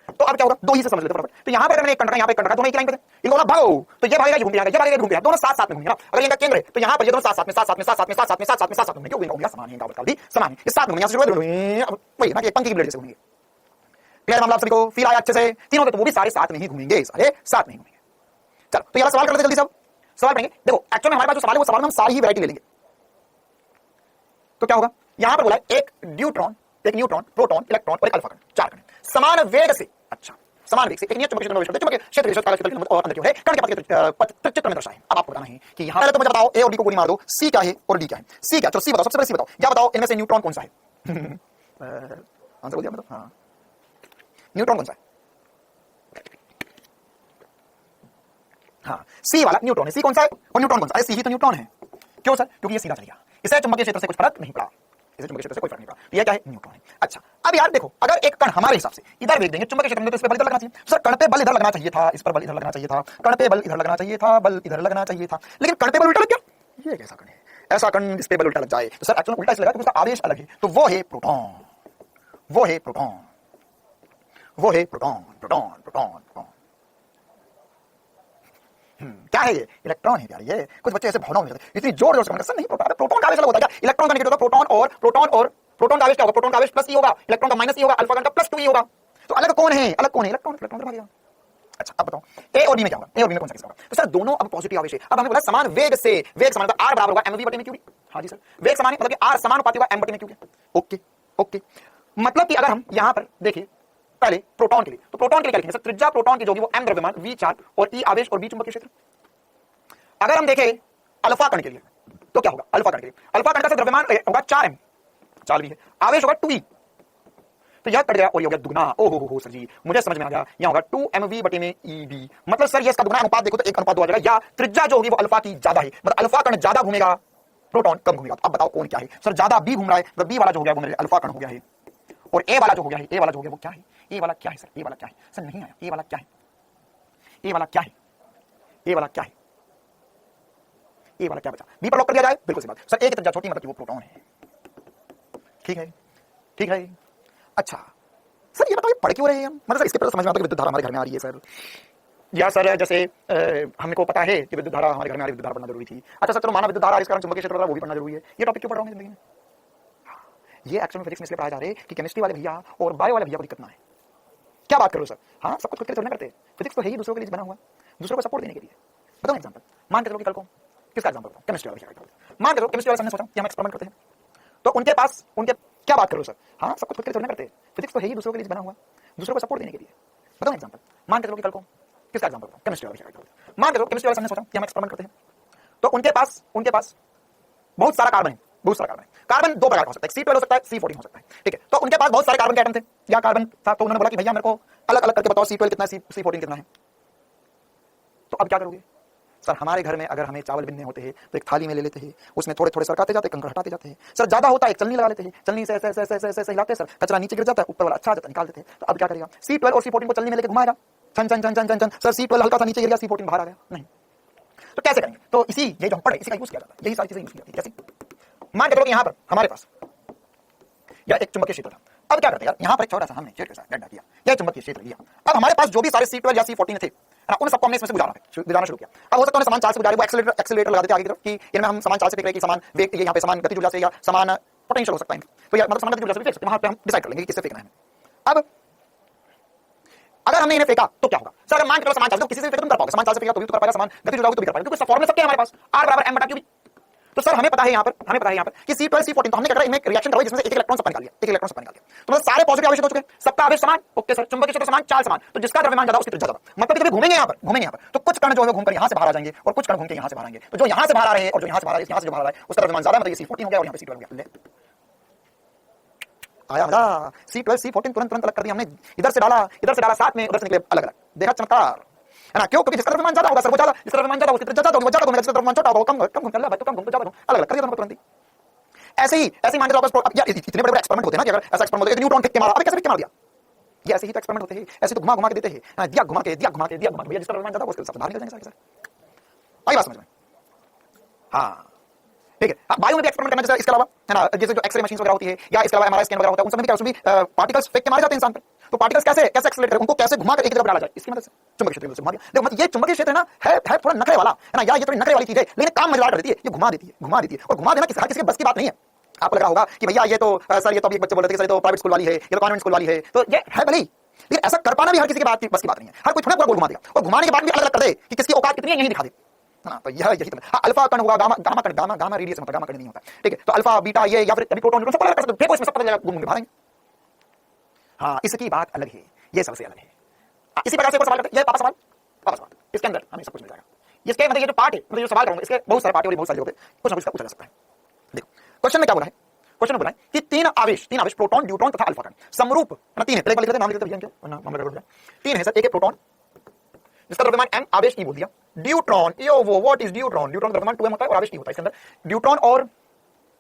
तो अब क्या होगा, दो ही से समझ लेते हैं। तो यहां पर मैंने एक कण रखा, यहां पे एक कण रखा, दोनों एक लाइन पे थे, इनको बोला भागो, तो ये भागेगा, ये घूम के आएगा, ये भागेगा, घूम के आएगा, दोनों साथ साथ में घूमेंगे ना। अगर इनका केंद्र है तो यहां पर ये दोनों साथ साथ में, साथ साथ में, साथ साथ में, साथ साथ में, साथ साथ में, साथ साथ में घूमेंगे, क्योंकि इनका ओमेगा समान है, इनका आवर्तकाल भी समान है, ये साथ में घूमेंगे, यहां से शुरू करें, अब वही ना कि पंक्ति की ब्लेड जैसे घूमेंगे। क्लियर मामला आप सभी को? फील आया अच्छे से? तीनों के तो वो भी सारे साथ में ही घूमेंगे, सारे साथ में ही घूमेंगे। चलो, तो ये सवाल कर लेते जल्दी सब सवाल पढ़ेंगे। देखो एक्चुअली हमारे पास जो सवाल है वो सवाल में हम सारी ही वैरायटी ले लेंगे। तो क्या होगा, यहां पर बोला है एक न्यूट्रॉन, प्रोटॉन, इलेक्ट्रॉन और एक अल्फा कण, चार कण समान वेग से, अच्छा समान वेग से एक नियत चुंबकीय क्षेत्र में प्रवेश करते हैं। चुंबकीय क्षेत्र विशेषता क्षेत्र के और अंदर क्यों है, कण के पथ चित्र में दर्शाएं। अब आपको बताना है कि यहां पहले तो मुझे बताओ ए और बी को गोली मार दो, सी क्या है और डी क्या है। सी क्या, चलो सी बताओ, सबसे पहले सी बताओ, क्या बताओ इनमें से न्यूट्रॉन कौन सा है? आंसर बोल दिया मतलब, हाँ न्यूट्रॉन कौन सा है? हाँ सी वाला न्यूट्रॉन है। सी कौन सा है और न्यूट्रॉन कौन सा है? सी ही तो न्यूट्रॉन है। क्यों सर? क्योंकि ये सीधा चल गया, इसे चुंबकीय क्षेत्र से कुछ फर्क नहीं पड़ा, इसे चुंबकीय क्षेत्र से कोई फर्क नहीं पड़ा, तो ये क्या है? न्यूट्रॉन है। अच्छा, अब यार देखो, अगर एक कण हमारे हिसाब से इधर भेज देंगे चुंबकीय क्षेत्र में, तो इस पे बल इधर लगना चाहिए। सर कण पे बल इधर लगना चाहिए था, इस पर बल इधर लगना चाहिए था, कण पे बल इधर लगना चाहिए था, बल इधर लगना चाहिए था, लेकिन कण पे बल उल्टा लग गया। ये कैसा कण है? ऐसा कण जिस पे बल उल्टा लग जाए, तो सर एक्चुअली उल्टा इसलिए लगा क्योंकि उसका आवेश अलग है, तो वो है प्रोटॉन, वो है प्रोटॉन, वो है प्रोटॉन, प्रोटॉन, प्रोटॉन, प्रोटॉन। क्या है ये? इलेक्ट्रॉन है यार। ये कुछ बच्चे ऐसे भावनाओं में जाते हैं, इतनी जोर जोर से, सर नहीं प्रोटॉन का आवेश अलग होता है क्या? इलेक्ट्रॉन का नेगेटिव होगा, प्रोटॉन का आवेश क्या होगा? प्रोटॉन का आवेश प्लस ई होगा, इलेक्ट्रॉन का माइनस ई होगा, अल्फा का प्लस 2 ई होगा। तो अलग कौन है? अलग कौन है? इलेक्ट्रॉन, इलेक्ट्रॉन भागेगा। अच्छा अब बताओ ए और बी में क्या होगा? ए और बी में कौन सा किसका होगा? तो सर दोनों अब पॉजिटिव आवेश है। अब हमने बोला समान वेग से, वेग समान मतलब r बराबर होगा mv बटे में क्यूबी। हां जी सर, वेग समान है मतलब कि r समानुपाती होगा m बटे में क्यूबी। ओके ओके, मतलब कि अगर हम यहां पर देखें पहले प्रोटॉन के लिए, तो प्रोटॉन के लिए क्या लिखेंगे सर? त्रिज्या प्रोटॉन की जो होगी वो m द्रव्यमान, v चार्ज और e आवेश और b चुंबकीय क्षेत्र। अगर हम देखें अल्फा कण के लिए तो क्या होगा? अल्फा कण के लिए, अल्फा कण का द्रव्यमान होगा 4m, चाल भी है, आवेश होगा 2e, तो यह कट गया और ये हो गया दुगना। ओहो हो सर जी, मुझे समझ में आ गया, यहां होगा 2mv बटे में eb, मतलब सर ये इसका दुगना अनुपात देखो तो 1 अनुपात 2 आ जाएगा, या त्रिज्या जो होगी वो अल्फा की ज्यादा है, मतलब अल्फा कण ज्यादा घूमेगा, प्रोटॉन कम घूमेगा। अब बताओ कौन क्या है? सर ज्यादा बी घूम रहा है, तो बी वाला जो हो गया वो मेरे अल्फा कण हो गया है, और ए वाला जो हो गया है, ए वाला जो हो गया वो क्या है? ए वाला क्या है सर? ए वाला क्या है सर? नहीं आया, ए वाला क्या है? ए वाला क्या है? ए वाला क्या है? ए वाला क्या बचा? बी पर लॉक कर दिया जाए, बिल्कुल सही बात सर। ए की त्रिज्या छोटी मतलब कि वो प्रोटॉन है। ठीक है, ठीक है। अच्छा सर ये बताओ, ये पढ़ क्यों रहे हैं हम? मतलब सर इसके पहले समझ में आता है कि विद्युत धारा हमारे घर में आ रही है सर, या सर जैसे हमको पता है कि विद्युत धारा हमारे घर में आ रही है, विद्युत धारा पढ़ना जरूरी थी। अच्छा सर चलो माना विद्युत धारा इस कारण चुंबकीय क्षेत्र वाला वो भी पढ़ना जरूरी है, ये टॉपिक क्यों पढ़ रहा हूँ जिंदगी में? ये एक्चुअल में फिजिक्स में इसलिए पढ़ाया जा रहा है कि केमिस्ट्री वाले भैया और बायो वाले भैया को दिक्कत ना है। क्या बात करो सर, हाँ सब कुछ खुद के लिए थोड़ी ना करते। फिजिक्स तो है ही दूसरों के लिए बना हुआ, दूसरों को सपोर्ट देने के लिए। बताओ एग्जांपल, मान के चलो कि कल को किसका एग्जांपल बताऊं, केमिस्ट्री वाले भैया का। मान के चलो केमिस्ट्री वाले ने सोचा कि हम एक्सपेरिमेंट करते हैं, तो उनके पास उनके क्या बात करो सर, हाँ सब कुछ खुद के लिए थोड़ी ना करते। फिजिक्स तो है ही दूसरों के लिए बना हुआ, दूसरों को सपोर्ट देने के लिए। बताओ एग्जांपल, मान के चलो कि कल को किसका एग्जांपल बताऊं, केमिस्ट्री वाले भैया का। मान के चलो केमिस्ट्री वाले ने सोचा कि हम एक्सपेरिमेंट करते हैं, तो उनके पास बहुत सारा कार्बन है, बहुत सारा कार्बन है। कार्बन दो प्रकार का हो सकता है, C12 हो सकता है, C14 हो सकता है, ठीक है। तो उनके पास बहुत सारे कार्बन के एटम थे या कार्बन था, तो उन्होंने बोला कि भैया मेरे को अलग अलग करके बताओ C12 कितना है, C14 कितना है। तो अब क्या करोगे सर, हमारे घर में अगर हमें चावल बिनने होते हैं तो एक थाली में ले लेते हैं, उसमें थोड़े थोड़े सरकाते जाते हैं, कंकड़ हटाते जाते हैं। सर ज्यादा होता है एक चलनी लगा लेते हैं, चलनी से ऐसे ऐसे ऐसे ऐसे ऐसे हिलाते हैं सर, कचरा नीचे गिर जाता है, ऊपर वाला अच्छा आ जाता है, निकाल देते हैं। तो अब क्या करेगा, C12 और C14 को चलनी में लेके घुमाएगा, छन छन छन छन छन छन, सर C12 हल्का सा नीचे गिर गया, C14 बाहर आ गया, नहीं। तो कैसे करेंगे? तो इसी ये जो हम पढ़े इसी का यूज किया जाता है, यही सारी चीजें यूज की जाती है। कैसे? मान के चलो कि यहाँ पर हमारे पास या एक चुंबकीय क्षेत्र था। अब क्या करते हैं यार, यहाँ पर एक छोटा सा हमने छेद के साथ डंडा दिया, यह चुंबकीय क्षेत्र लिया। अब हमारे पास जो भी सारे C12 या C14 थे ना, उन सबको हमने इसमें से गुजारना शुरू किया। अब हो सकता है समान चाल से गुजारे, वो एक्सेलरेटर लगा देते आगे की तरफ कि इनमें हम समान चाल से फेंक रहे हैं कि समान वेग, ये यहाँ पे समान गति ऊर्जा से या समान पोटेंशियल हो सकता है, तो या मतलब समान गति ऊर्जा से फेंक सकते हैं। वहां पे हम डिसाइड कर लेंगे कि किससे फेंकना है। अब अगर हमने इन्हें फेंका तो क्या होगा सर, अगर मान के चलो समान चाल से, तो किसी से फेंक तुम कर पाओगे, समान चाल से फेंका तो भी तो कर पाएगा, समान गति ऊर्जा तो भी कर पाएगा, क्योंकि फॉर्मूला सबके हमारे पास R बराबर m बटा q। तो सर हमें पता है यहाँ पर कि C12 C14, तो हमने क्या करा, इनमें रिएक्शन करवाई जिसमें से एक इलेक्ट्रॉन सब निकाल लिया, एक इलेक्ट्रॉन सब निकाल लिया। तो मतलब सारे पॉजिटिव आवेश हो चुके हैं, सबका आवेश समान, ओके सर, चुंबकीय क्षेत्र समान, चाल समान, तो जिसका द्रव्यमान ज्यादा उसकी त्रिज्या ज्यादा। मतलब कभी घूमेंगे यहाँ पर, तो कुछ कण जो है घूमकर यहाँ से बाहर आ जाएंगे और कुछ कण घूम के यहाँ से बाहर आएंगे। तो जो यहाँ से बाहर आ रहे हैं और जो यहाँ से बाहर आ रहे हैं, यहाँ से जो बाहर आ रहा है उसका द्रव्यमान ज्यादा, मतलब ये C14 हो गया और यहाँ पे C12 हो गया। आया मजा, C12 C14 तुरंत अलग कर दिया हमने, इधर से डाला साथ में, उधर से निकले अलग अलग। देखा चमत्कार है ना? क्यों? क्योंकि जिसका द्रव्यमान ज्यादा होगा सर वो ज्यादा, जिसका द्रव्यमान ज्यादा उसकी त्रिज्या ज्यादा होगी, वो ज्यादा होगा, जिसका द्रव्यमान छोटा होगा कम चल रहा है तो कम ज्यादा अलग अलग कर दिया तुरंत ही। ऐसे ही मान के चलो अब यार इतने बड़े एक्सपेरिमेंट होते हैं ना कि अगर ऐसा एक्सपेरिमेंट होता है, न्यूट्रॉन फेंक के मारा, अबे कैसे फेंक के मार दिया, ये ऐसे ही तो एक्सपेरिमेंट होते हैं, ऐसे तो घुमा के देते हैं, दिया घुमा के भैया जिसका द्रव्यमान ज्यादा उसके साथ बाहर निकल जाएंगे सर। आई बात समझ में? हाँ ठीक है। अब वायु में भी एक्सपेरिमेंट करना जैसे इसके अलावा है ना, जैसे जो एक्सरे मशीन वगैरह होती है या इसके अलावा एमआरआई स्कैन वगैरह होता है, उन सब में क्या उसमें पार्टिकल्स फेंक के मारे जाते हैं इंसान पे। तो पार्टिकल्स कैसे एक्सेलरेट करें, उनको कैसे घुमा कर एक जगह डाला जाए, इसकी मदद से चुंबकीय क्षेत्र से घुमा दिया। देखो मतलब ये चुंबकीय क्षेत्र है ना, है थोड़ा नखरे वाला है ना, या ये थोड़ी नखरे वाली चीज है, लेकिन काम मजेदार कर देती है, ये घुमा देती है और घुमा देना किसी के बस की बात नहीं है। आपको लग रहा होगा कि भैया ये तो सर ये तो अभी एक बच्चे बोल रहे थे सर ये तो प्राइवेट स्कूल वाली है, ये तो कॉन्वेंट स्कूल वाली है, तो ये है भले ही, लेकिन ऐसा कर पाना भी हर किसी की बस की बात नहीं है। हर कोई थोड़ा पूरा घुमा देगा और घुमाने के बाद भी अलग अलग कर दे कि किसकी औकात कितनी है, यही दिखा दे। हाँ तो यही तो अल्फा कण होगा, गामा रेडिएशन होता है, गामा कण नहीं होता, ठीक है। तो अल्फा बीटा ये या फिर प्रोटॉन न्यूट्रॉन सब अलग कर सकते हो, फेंको इसमें सब पता चलेगा, घूम भागेंगे। हाँ इसकी बात अलग है, ये सबसे अलग है। इसी प्रकार से एक सवाल करते हैं, ये पापा सवाल, इसके अंदर हमें सब कुछ मिल जाएगा। इसके मतलब ये जो पार्ट है, मतलब जो सवाल करूंगा इसके बहुत सारे पार्ट और बहुत सारे जगह पे कुछ ना कुछ पूछा जा सकता है। देखो क्वेश्चन में क्या बोला है, क्वेश्चन में बोला है कि तीन आवेश प्रोटॉन, न्यूट्रॉन तथा अल्फा कण समरूप है, तीन है, एक बार लिख लेते नाम लिख लेते भैया, क्या नाम लगा तीन है सर। एक है प्रोटॉन जिसका द्रव्यमान m, आवेश e बोल दिया। ड्यूट्रॉन, यो वो व्हाट इज ड्यूट्रॉन, ड्यूट्रॉन द्रव्यमान 2m होता है और आवेश e होता है। इसके अंदर ड्यूट्रॉन और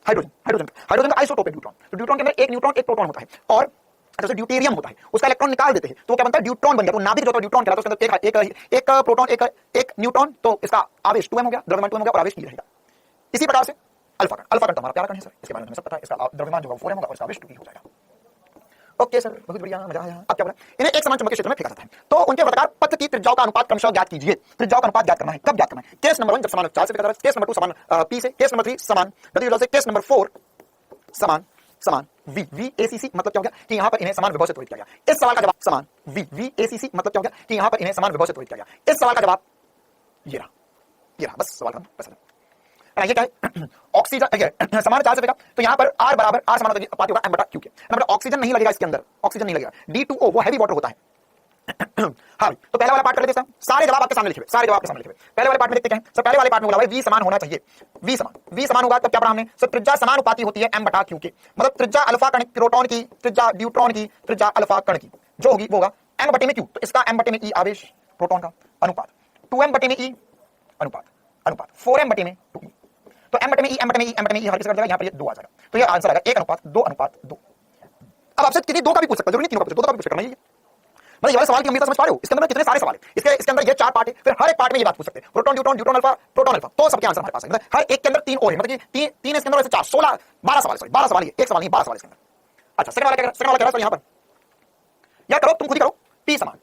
हाइड्रोजन का आइसोटोप है ड्यूट्रॉन। तो ड्यूट्रॉन के अंदर एक न्यूट्रॉन एक प्रोटॉन होता है और जैसे ड्यूटेरियम होता है, उसका इलेक्ट्रॉन निकाल देते हैं तो क्या बनता है, ड्यूट्रॉन बन गया। तो नाभिक जो होता है ड्यूट्रॉन कहलाता है, उसके अंदर एक प्रोटॉन एक न्यूट्रॉन, तो इसका आवेश 2m हो गया, द्रव्यमान 2m हो गया और आवेश e रहेगा। इसी प्रकार से अल्फा कण तो हमारा प्यारा कण है सर, इसके बारे में सब पता है, इसका द्रव्यमान जो 4m होगा और इसका आवेश 2e हो जाएगा। ओके सर बहुत बढ़िया, मजा आया। अब क्या बोला, इन्हें एक समान चुंबकीय क्षेत्र में फेंका जाता है, तो उनके वृत्ताकार पथ की त्रिज्याओं का अनुपात क्रमशः ज्ञात कीजिए। त्रिज्याओं का अनुपात ज्ञात करना है, कब ज्ञात करना है, केस नंबर 1 जब समान चाल से फेंका जाता है, केस नंबर 2 समान p से, केस नंबर 3 समान गति ऊर्जा से, केस नंबर 4 समान VACC मतलब क्या हो गया कि यहाँ पर इन्हें समान विभव से त्वरित किया गया। इस सवाल का जवाब समान VACC मतलब क्या हो गया कि यहाँ पर इन्हें समान विभव से त्वरित किया गया। इस सवाल का जवाब ये रहा, बस सवाल खत्म, बस ये क्या है, ऑक्सीजन समान चार्ज से फेंका, तो यहाँ पर R बराबर R समान अनुपात होगा m बटा q के, मतलब ऑक्सीजन नहीं लगेगा इसके अंदर, ऑक्सीजन नहीं लगेगा। D2O वो हैवी वाटर होता है। हाँ तो पहले वाला पार्ट कर लेते हैं, सारे जवाब आपके सामने लिखे हुए, पहले वाले पार्ट में देखते हैं सर। पहले वाले पार्ट में बोला भाई V समान होना चाहिए, V समान होगा तब क्या पढ़ा हमने सर, त्रिज्या समानुपाती होती है m बटा q के, मतलब त्रिज्या अल्फा कण प्रोटॉन की, त्रिज्या ड्यूट्रॉन की, त्रिज्या अल्फा कण की जो होगी वो होगा m बटे में q, तो इसका m बटे में e आवेश प्रोटॉन का अनुपात, 2m बटे में e अनुपात 4m बटे में 2e, तो m बटे में e हर किसी का यहाँ पर ये 2 आ जाएगा, तो ये आंसर आएगा 1:2:2। अब आपसे किसी दो का भी पूछ सकता है, जरूरी नहीं तीनों का पूछ, दो का भी पूछ सकता है। मतलब ये वाले सवाल की गंभीरता समझ पा रहे हो? इसके अंदर कितने सारे सवाल है, इसके अंदर ये 4 पार्ट है, फिर हर एक पार्ट में ये बात पूछ सकते हैं, proton neutron neutron alpha proton alpha, तो सबके आंसर हमारे पास है। मतलब हर एक के अंदर 3 और है, मतलब कि 3 इसके अंदर, ऐसे 4 16 12 सवाल, सॉरी 12 सवाल है, एक सवाल नहीं 12 सवाल इसके अंदर। अच्छा सेकंड वाला क्या कह रहा है? यहां पर या करो, तुम खुद ही करो, P समान,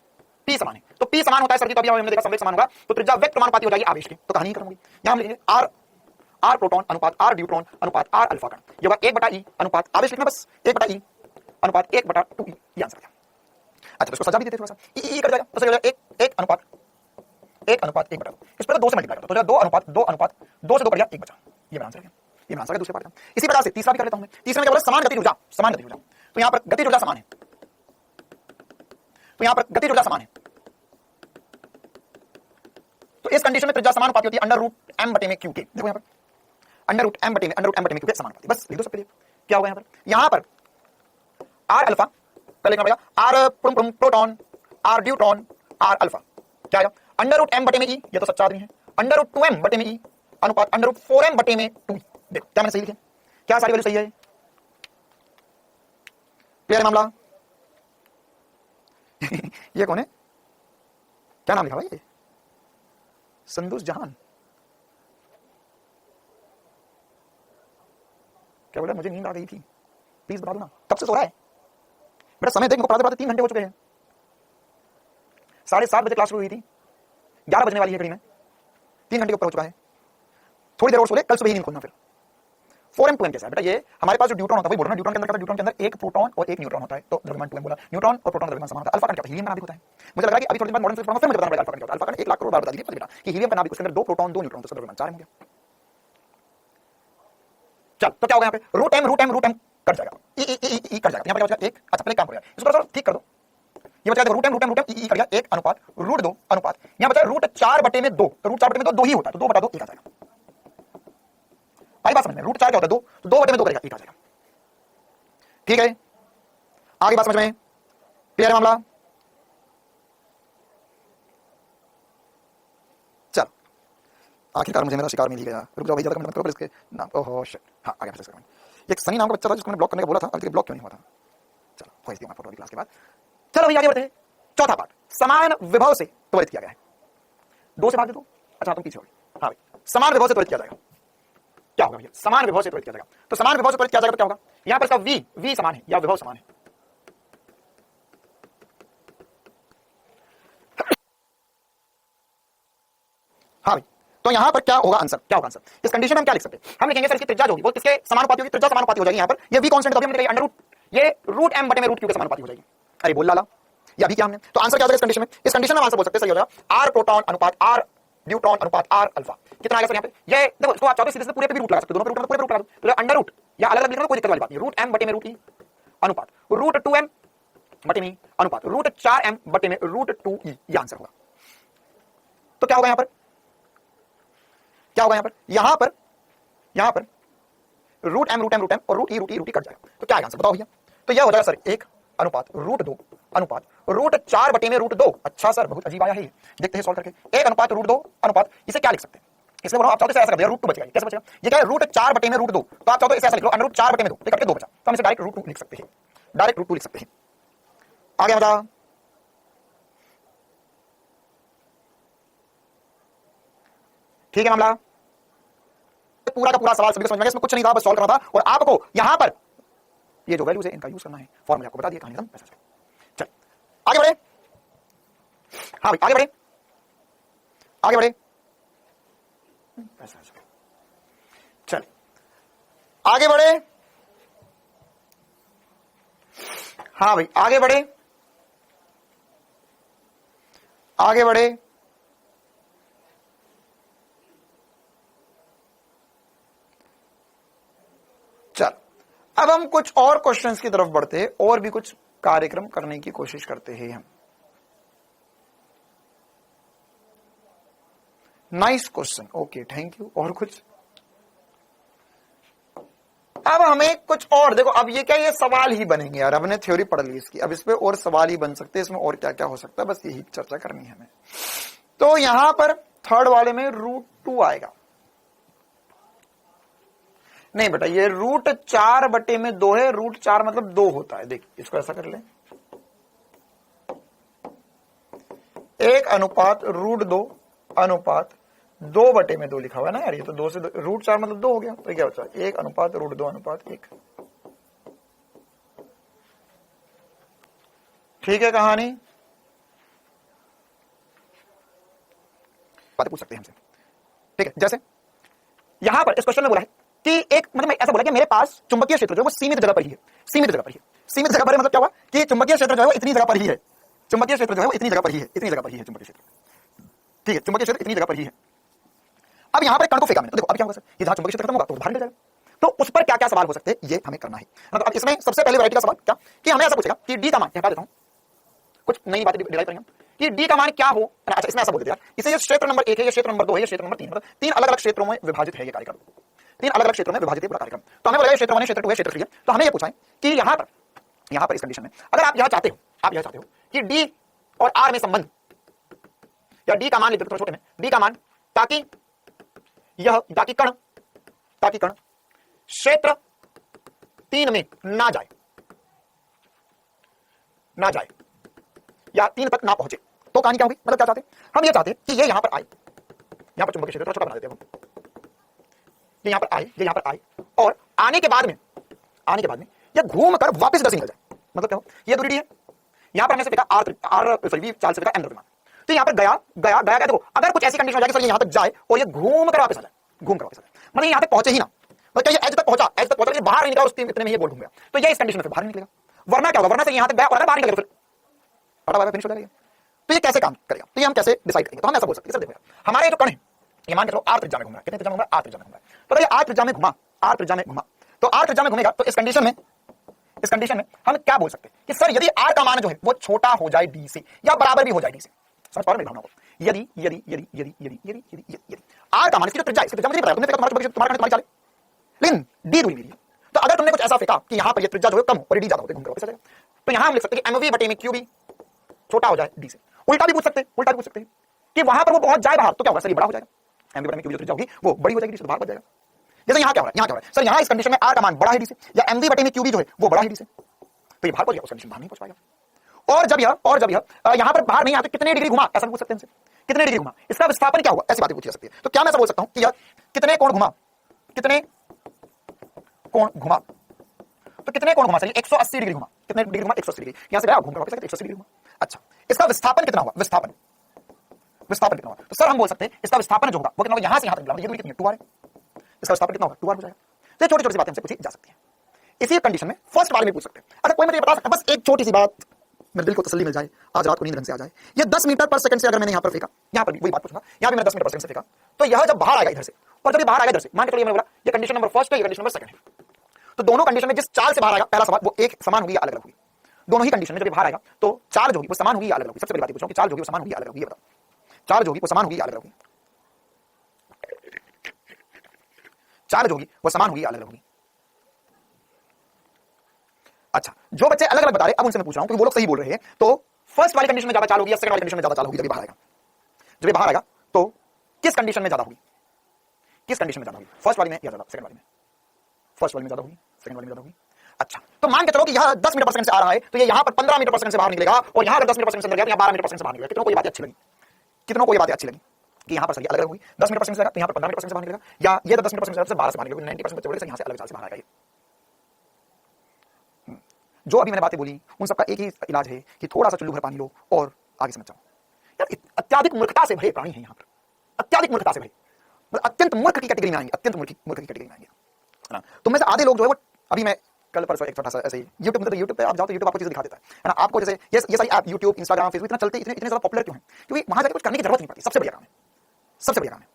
P समान है, तो P समान होता है सर जी, तो अभी हमने देखा संवेग समान होगा, तो त्रिज्या वेग प्रमाणुपाती हो जाएगी आवेश की, तो कहानी कर लूंगी। यहां हम लिखेंगे R प्रोटॉन अनुपात R न्यूट्रॉन अनुपात R अल्फा कण, ये होगा 1/E अनुपात आवेश लिखना बस, 1/E अनुपात 1/2E, ये आंसर है। अच्छा तो इसको सजा भी देते थोड़ा सा, ई कट जाएगा, तो सही हो जाएगा 1 अनुपात 1/2, इस पर 2 से मल्टीप्लाई करता तो 2 अनुपात 2 अनुपात 2 से 2 कट गया 1 बचा, ये मेरा आंसर है, ये मेरा आंसर है दूसरे पार्ट का। इसी प्रकार से तीसरा भी कर लेता हूं मैं। तीसरे में क्या बोला? समान गति ऊर्जा, समान गति ऊर्जा, तो यहां पर गति ऊर्जा समान है, तो यहां पर गति ऊर्जा समान है, तो इस कंडीशन में त्रिज्या समानुपाती होती है √m/q के। देखो यहां पर √m/q के समानुपाती, बस लिख दो सबके लिए। क्या होगा यहां पर R अल्फा कर लिखना पड़ेगा, R proton R deuteron R alpha, क्या आएगा? √m/e, ये तो सच्चा आदमी है, √2m/e अनुपात √4m/2। देखो क्या मैंने सही लिखा, क्या सारी वैल्यू सही है? क्लियर है मामला? ये कौन है? क्या नाम लिखा भाई? ये संदूस जहान, क्या बोला? मुझे नींद आ गई थी, प्लीज बता दो ना, कब से सो रहा है बेटा? समय देख, पढ़ाते पढ़ाते 3 घंटे हो चुके हैं, 7:30 बजे क्लास शुरू हुई थी, 11 बजने वाली है घड़ी में, 3 घंटे के ऊपर हो चुका है, थोड़ी देर और सो ले, कल सुबह ही नींद खोलना। फिर 4m2m कैसा है बेटा? ये हमारे पास जो ड्यूट्रॉन होता है, वही बोल रहा है, ड्यूट्रॉन के अंदर क्या होता है? ड्यूट्रॉन के अंदर एक प्रोटॉन और एक न्यूट्रॉन होता है, तो द्रव्यमान 2m बोला, न्यूट्रॉन और प्रोटॉन द्रव्यमान समान होता है। अल्फा का क्या होता है? हीलियम का नाभिक होता है। मुझे लग रहा है कि अभी थोड़ी देर बाद मॉडर्न फिजिक्स पढ़ूंगा, फिर मुझे बताना पड़ेगा अल्फा का क्या होता है। अल्फा का 1 लाख करोड़ बार बता दीजिए बेटा कि हीलियम का नाभिक, उसके अंदर 2 प्रोटॉन 2 न्यूट्रॉन, तो उसका द्रव्यमान 4 हो गया। चल तो क्या होगा यहाँ पे? √m कट जाएगा, ई कट जाएगा, यहाँ पर क्या बचेगा? 1। अच्छा पहले काम करेगा, इसको थोड़ा ठीक कर दो, ये बचा देखो √m ई कट गया, 1 अनुपात √2 अनुपात, यहाँ बचा √4/2, तो √4/2 2 ही होता है, तो 2/2 1 आ जाएगा। आई बात समझ में? √4 क्या होता है? 2, तो 2/2 करेगा, 1 आ जाएगा। ठीक है, आगे बात समझ में? क्लियर है मामला? चल आखिरकार मुझे मेरा शिकार मिल गया, रुक जाओ भाई, ज्यादा कमेंट मत करो, पर इसके नाम, ओहो शिट, हाँ आगे फिर एक सनी नाम का बच्चा था जिसको मैंने ब्लॉक करने का बोला था, अभी ब्लॉक क्यों नहीं हुआ था? चलो भेज दिया मैं फोटो क्लास के बाद। चलो भैया आगे बढ़ते हैं। चौथा पार्ट, समान विभव से त्वरित किया गया है, 2 से भाग दे दो। अच्छा तुम पीछे हो, हाँ भाई, समान विभव से त्वरित किया जाएगा, क्या होगा भैया? समान विभव से त्वरित किया जाएगा, तो समान विभव से त्वरित किया जाएगा तो क्या होगा? यहां पर इसका v समान है या विभव समान है? हाँ भाई, तो यहां पर क्या होगा आंसर? क्या होगा आंसर? इस कंडीशन में हम क्या लिख सकते हैं? हम लिखेंगे सर इसकी त्रिज्या जो होगी वो किसके समानुपाती होगी? त्रिज्या समानुपाती हो जाएगी। यहां पर ये v कांस्टेंट, तो अभी हमने देखा अंडर रूट, ये √m/√q के समानुपाती हो जाएगी। अरे बोल लाला, ये अभी क्या हमने, तो आंसर क्या होगा इस कंडीशन में? इस कंडीशन में आंसर बोल सकते हैं सही हो जाएगा R प्रोटॉन अनुपात R न्यूट्रॉन अनुपात R अल्फा। कितना आएगा सर यहाँ पे? ये देखो, इसको आप चाहते सीधे पूरे पे भी रूट लगा सकते हो, दोनों पे रूट लगा दो, तो अंडर रूट या अलग अलग लिखना कोई दिक्कत वाली बात नहीं, √m/√e अनुपात √2m/e अनुपात √4m/√2e, ये आंसर होगा। तो क्या होगा यहाँ पर? क्या होगा यहां पर √m और √e कट जाएगा, तो क्या आएगा आंसर बताओ भैया? तो यह हो जाएगा सर 1 अनुपात √2 अनुपात √4/√2। अच्छा सर बहुत अजीब आया है, देखते हैं सॉल्व करके। 1 अनुपात √2 अनुपात, इसे क्या लिख सकते हैं? इसलिए बोलो आप चाहते ऐसा कर दिया, √2 बचेगा, कैसे बचेगा? ये क्या है? √4/√2, तो आप चाहते हो इसे ऐसा लिख लो अंडर √4/2, तो कट के 2 बचा, तो हम इसे डायरेक्ट √2 लिख सकते हैं, डायरेक्ट √2 लिख सकते हैं। आगे बता, ठीक है मामला? पूरा का पूरा सवाल सभी को समझ में, इसमें कुछ नहीं था, बस सॉल्व करना था, और आपको यहां पर ये जो वैल्यूज है इनका यूज करना है, फॉर्मूला आपको बता दिया, कहानी खत्म। चल आगे बढ़े, हाँ भाई आगे बढ़े, आगे बढ़े, चल आगे बढ़े, हाँ भाई आगे बढ़े, आगे बढ़े। चल अब हम कुछ और क्वेश्चंस की तरफ बढ़ते हैं, और भी कुछ कार्यक्रम करने की कोशिश करते हैं हम। Nice question, okay thank you. और कुछ? अब हमें कुछ और देखो, अब ये क्या, ये सवाल ही बनेंगे यार, हमने थ्योरी पढ़ ली इसकी, अब इस पे और सवाल ही बन सकते हैं, इसमें और क्या क्या हो सकता है, बस यही चर्चा करनी है हमें। तो यहां पर थर्ड वाले में √2 आएगा, नहीं बेटा ये √4/2 है, √4 मतलब 2 होता है, देख इसको ऐसा कर ले, 1/√2 लिखा हुआ है ना यार, ये तो 2 से √4 मतलब 2 हो गया, तो क्या बचा 1/√2/1। ठीक है, कहानी बातें पूछ सकते हैं हमसे। ठीक है, जैसे यहां पर इस क्वेश्चन में बोला है कि एक मतलब ऐसा बोला कि मेरे पास चुंबकीय क्षेत्र जो है वो सीमित जगह पर ही है, सीमित जगह पर ही है। सीमित जगह पर है मतलब क्या हुआ कि चुंबकीय क्षेत्र जो है वो इतनी जगह पर ही है, चुंबकीय क्षेत्र जो है वो इतनी जगह पर ही है, इतनी जगह पर ही है चुंबकीय क्षेत्र। ठीक है, चुंबकीय क्षेत्र इतनी जगह पर ही है। अब यहां पर एक कण को फेंका मैंने, तो देखो अब क्या होगा सर, ये जहां चुंबकीय क्षेत्र खत्म होगा तो बाहर निकल जाएगा। तो उस पर क्या क्या सवाल हो सकते हैं ये हमें करना है। मतलब अब इसमें सबसे पहले वैरायटी का सवाल क्या कि हमें ऐसा पूछेगा कि डी का मान, हटा देता हूं, कुछ नई बातें डिराइव करेंगे कि डी का मान क्या हो। अच्छा, इसमें ऐसा बोल दिया इसे ये क्षेत्र नंबर 1 है, ये क्षेत्र नंबर 2 है, ये क्षेत्र नंबर 3 मतलब 3 अलग-अलग क्षेत्रों में विभाजित है ये कार्यक्रम, 3 अलग-अलग क्षेत्रों में विभाजित है पूरा कार्यक्रम। तो हमें बोला ये क्षेत्र 1 है, क्षेत्र 2 है, क्षेत्र 3 है। तो हमें ये पूछा है कि यहां पर इस कंडीशन में अगर आप यह चाहते हो कि डी और आर में संबंध, या डी का मान लिख दो छोटे में, डी का मान, ताकि कण क्षेत्र 3 में ना जाए या 3 तक ना पहुंचे, तो कहानी क्या होगी। मतलब क्या चाहते हैं हम, ये चाहते हैं कि ये यहां पर आए, यहां पर चुंबकीय क्षेत्र छोटा बना देते हैं हम, ये यहां पर आए और आने के बाद में ये घूम कर वापस इधर से निकल जाए। मतलब क्या हो, ये दूरी डी है, यहां पर हमने से फेंका आर वी चाल से फेंका एम द्रव्यमान, तो यहां पर गया देखो अगर कुछ ऐसी कंडीशन हो जाए कि सर यहां तक जाए और ये घूम कर वापस आ जाए, मतलब यहां तक पहुंचे ही ना, मतलब ये एज तक पहुंचा ये बाहर नहीं निकला, उसके इतने में ये गोल घूम गया, तो ये इस कंडीशन में फिर बाहर नहीं निकलेगा। वरना क्या होगा, वरना से यहां तक गया और अगर बाहर निकल गया फिर फिनिश हो जाएगा। तो ये कैसे काम करेगा, तो ये हम कैसे डिसाइड करेंगे। तो हम ऐसा बोल सकते हैं सर देखो हमारे जो कण है ये मान के चलो आर त्रिज्या में घूम रहा है, कितने त्रिज्या में घूम रहा है, आर त्रिज्या में घूम रहा है। तो ये आर त्रिज्या में घुमा, तो आर त्रिज्या में घूमेगा, तो इस कंडीशन में हम क्या बोल सकते हैं कि सर यदि आर का मान जो है वो छोटा हो जाए डी से या बराबर भी हो जाए डी से, समझ पा रहे हैं भावना को, यदि आर का मान, इसकी जो त्रिज्या मुझे नहीं पता, तुमने फेंका तुम्हारा चले, लेकिन डी दूरी मेरी है, तो अगर तुमने कुछ ऐसा फेंका कि यहां पर ये त्रिज्या जो है कम और डी ज्यादा होते घूम कर वापस आ जाएगा, तो यहां हम लिख सकते हैं कि एमवी बटे में क्यूबी छोटा हो जाए डी से। उल्टा भी पूछ सकते हैं कि वहां पर वो पहुंच जाए बाहर, तो क्या होगा सर ये बड़ा हो जाएगा, एमवी बटे में क्यूबी जो त्रिज्या होगी वो बड़ी हो जाएगी डी से, बाहर बच जाएगा। जैसे यहां क्या हो रहा है सर, यहां इस कंडीशन में आर का मान बड़ा है डी से या एमवी बटे में क्यूबी जो है वो बड़ा है डी से, तो ये बाहर पहुंच गया, उस कंडीशन बाहर नहीं पहुंच पाएगा। और जब यह यहां पर बाहर नहीं आते कितने डिग्री घुमा, ऐसा पूछ सकते हैं, कितने डिग्री घुमा, इसका विस्थापन क्या हुआ, ऐसी बातें पूछी जा सकती है। तो क्या मैं ऐसा बोल सकता हूं कि यह कितने कोण घुमा, तो कितने कोण घुमा सर, 180 डिग्री घुमा, कितने डिग्री घुमा, 180 डिग्री, यहां से गया घूम कर वापस 180 डिग्री घुमा। अच्छा, इसका विस्थापन कितना हुआ, विस्थापन कितना हुआ, तो सर हम बोल सकते हैं इसका विस्थापन जो होगा वो कितना होगा, यहां से यहां तक ये दूरी कितनी है, 2r है, इसका विस्थापन कितना होगा, 2r हो जाएगा। तो छोटी छोटी सी बातें हमसे पूछी जा सकती है। इसी कंडीशन में फर्स्ट वाले में पूछ सकते हैं। अच्छा, कोई मुझे बता सकता है, बस एक छोटी सी बात, मेरे दिल को तसल्ली मिल जाए, आज रात को नींद ढंग से आ जाए, ये 10 मीटर पर सेकंड से अगर मैंने यहां पर फेंका, यहां पर भी वही बात पूछूंगा, यहां भी मैंने 10 मीटर पर सेकंड से फेंका, तो यह जब बाहर आएगा इधर से, और जब ये बाहर आएगा इधर से, मान के चलिए मैंने बोला ये कंडीशन नंबर फर्स्ट है, ये कंडीशन नंबर सेकंड है, तो दोनों कंडीशन में जिस चाल से बाहर आएगा, पहला सवाल वो एक समान होगी या अलग अलग होगी, दोनों ही कंडीशन में जब बाहर आएगा तो चाल जो होगी वो समान होगी या अलग अलग होगी। सबसे पहली बात पूछ रहा हूं कि चाल जो होगी वो समान होगी या अलग होगी, ये बताओ, चाल जो होगी वो समान होगी या अलग अलग होगी, चाल जो होगी वो समान होगी या अलग अलग होगी। अच्छा, जो बच्चे अलग अलग बता रहे अब उनसे मैं पूछ रहा हूं क्योंकि वो लोग सही बोल रहे हैं, तो फर्स्ट वाली कंडीशन में ज्यादा चाल होगी या सेकंड वाली कंडीशन में ज्यादा चाल होगी, जब ये बाहर आएगा, जब ये बाहर आएगा तो किस कंडीशन में ज्यादा होगी, किस कंडीशन में ज्यादा होगी, फर्स्ट वाली में या ज्यादा सेकंड वाली में, फर्स्ट वाली में ज्यादा होगी, सेकंड वाली में ज्यादा होगी। अच्छा, तो मान के चलो कि यह 10 मीटर पर सेकंड से आ रहा है, तो ये यहां पर 15 मीटर पर सेकंड से बाहर निकलेगा, और यहां अगर 10 मीटर पर सेकंड से अंदर गया तो यहां 12 मीटर पर सेकंड से बाहर निकलेगा। कितनों को ये बात अच्छी लगी, कितनों को ये बात अच्छी लगी कि यहां पर सर ये अलग अलग होगी, 10 मीटर पर सेकंड से तो यहां पर 15 मीटर पर सेकंड से बाहर निकलेगा, या ये 10 मीटर पर सेकंड से 12 से बाहर निकलेगा, 90% बच्चे बोले सर यहां से अलग चाल से बाहर आएगा। जो अभी मैंने बातें बोली उन सबका एक ही इलाज है कि थोड़ा सा चुल्लू भर पानी लो और आगे समझ जाओ। यार अत्याधिक मूर्खता से भरे प्राणी हैं यहाँ पर, अत्याधिक मूर्खता से भरे, मतलब अत्यंत मूर्ख की कैटेगरी में आएंगे, अत्यंत मूर्ख की कैटेगरी में आएंगे, है ना। तुम में से आधे लोग जो है वो, अभी मैं कल परसों एक छोटा सा ऐसे ही यूट्यूब पे आप जाओ तो यूट्यूब आपको चीजें दिखा देता है ना, आपको जैसे ये सारी ऐप यूट्यूब इंस्टाग्राम फेसबुक इतना चलते, इतने ज्यादा पॉपुलर क्यों है, क्योंकि वहां जाकर कुछ करने की जरूरत नहीं पड़ती। सबसे बढ़िया काम है, सबसे बढ़िया काम है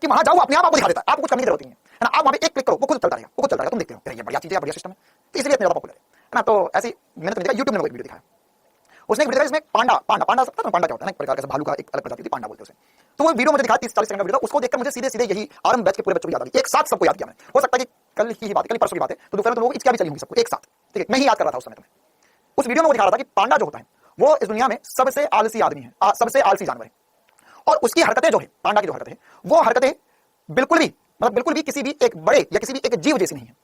कि वहां जाओ अपने आप आपको दिखा देता है, आपको कुछ करने की जरूरत नहीं है ना, आप वहां पे एक क्लिक करो वो खुद चलता रहेगा, वो खुद चलता रहेगा, तुम देखते हो ये बढ़िया चीज है, बढ़िया सिस्टम है, तो इसलिए इतना ज्यादा पॉपुलर है ना। तो ऐसी मैंने तो देखा यूट्यूब में एक वीडियो दिखाया, उसने एक वीडियो इसमें पांडा सकता है, पांडा क्या होता है ना, एक प्रकार का भालू का एक अलग प्रजाति थी, पांडा बोलते हैं उसे। तो वो वीडियो मुझे दिखा 30-40 सेकंड का वीडियो, उसको देखकर मुझे सीधे यही आरंभ बैच के पूरे बच्चों को याद आ गई, एक साथ सबको याद किया मैंने। हो सकता है कि कल की ही बात है, कल परसों की बात है, तो दोपहर में तुम लोग इसका भी चली होगी सबको एक साथ, ठीक है, मैं ही याद कर रहा था उस समय। उस वीडियो में वो दिखा रहा था कि पांडा जो होता है वो इस दुनिया में सबसे आलसी आदमी है, सबसे आलसी जानवर है, और उसकी हरकतें जो है, पांडा की जो हरकतें वो हरकतें बिल्कुल भी किसी भी एक बड़े या किसी भी एक जीव जैसी नहीं है।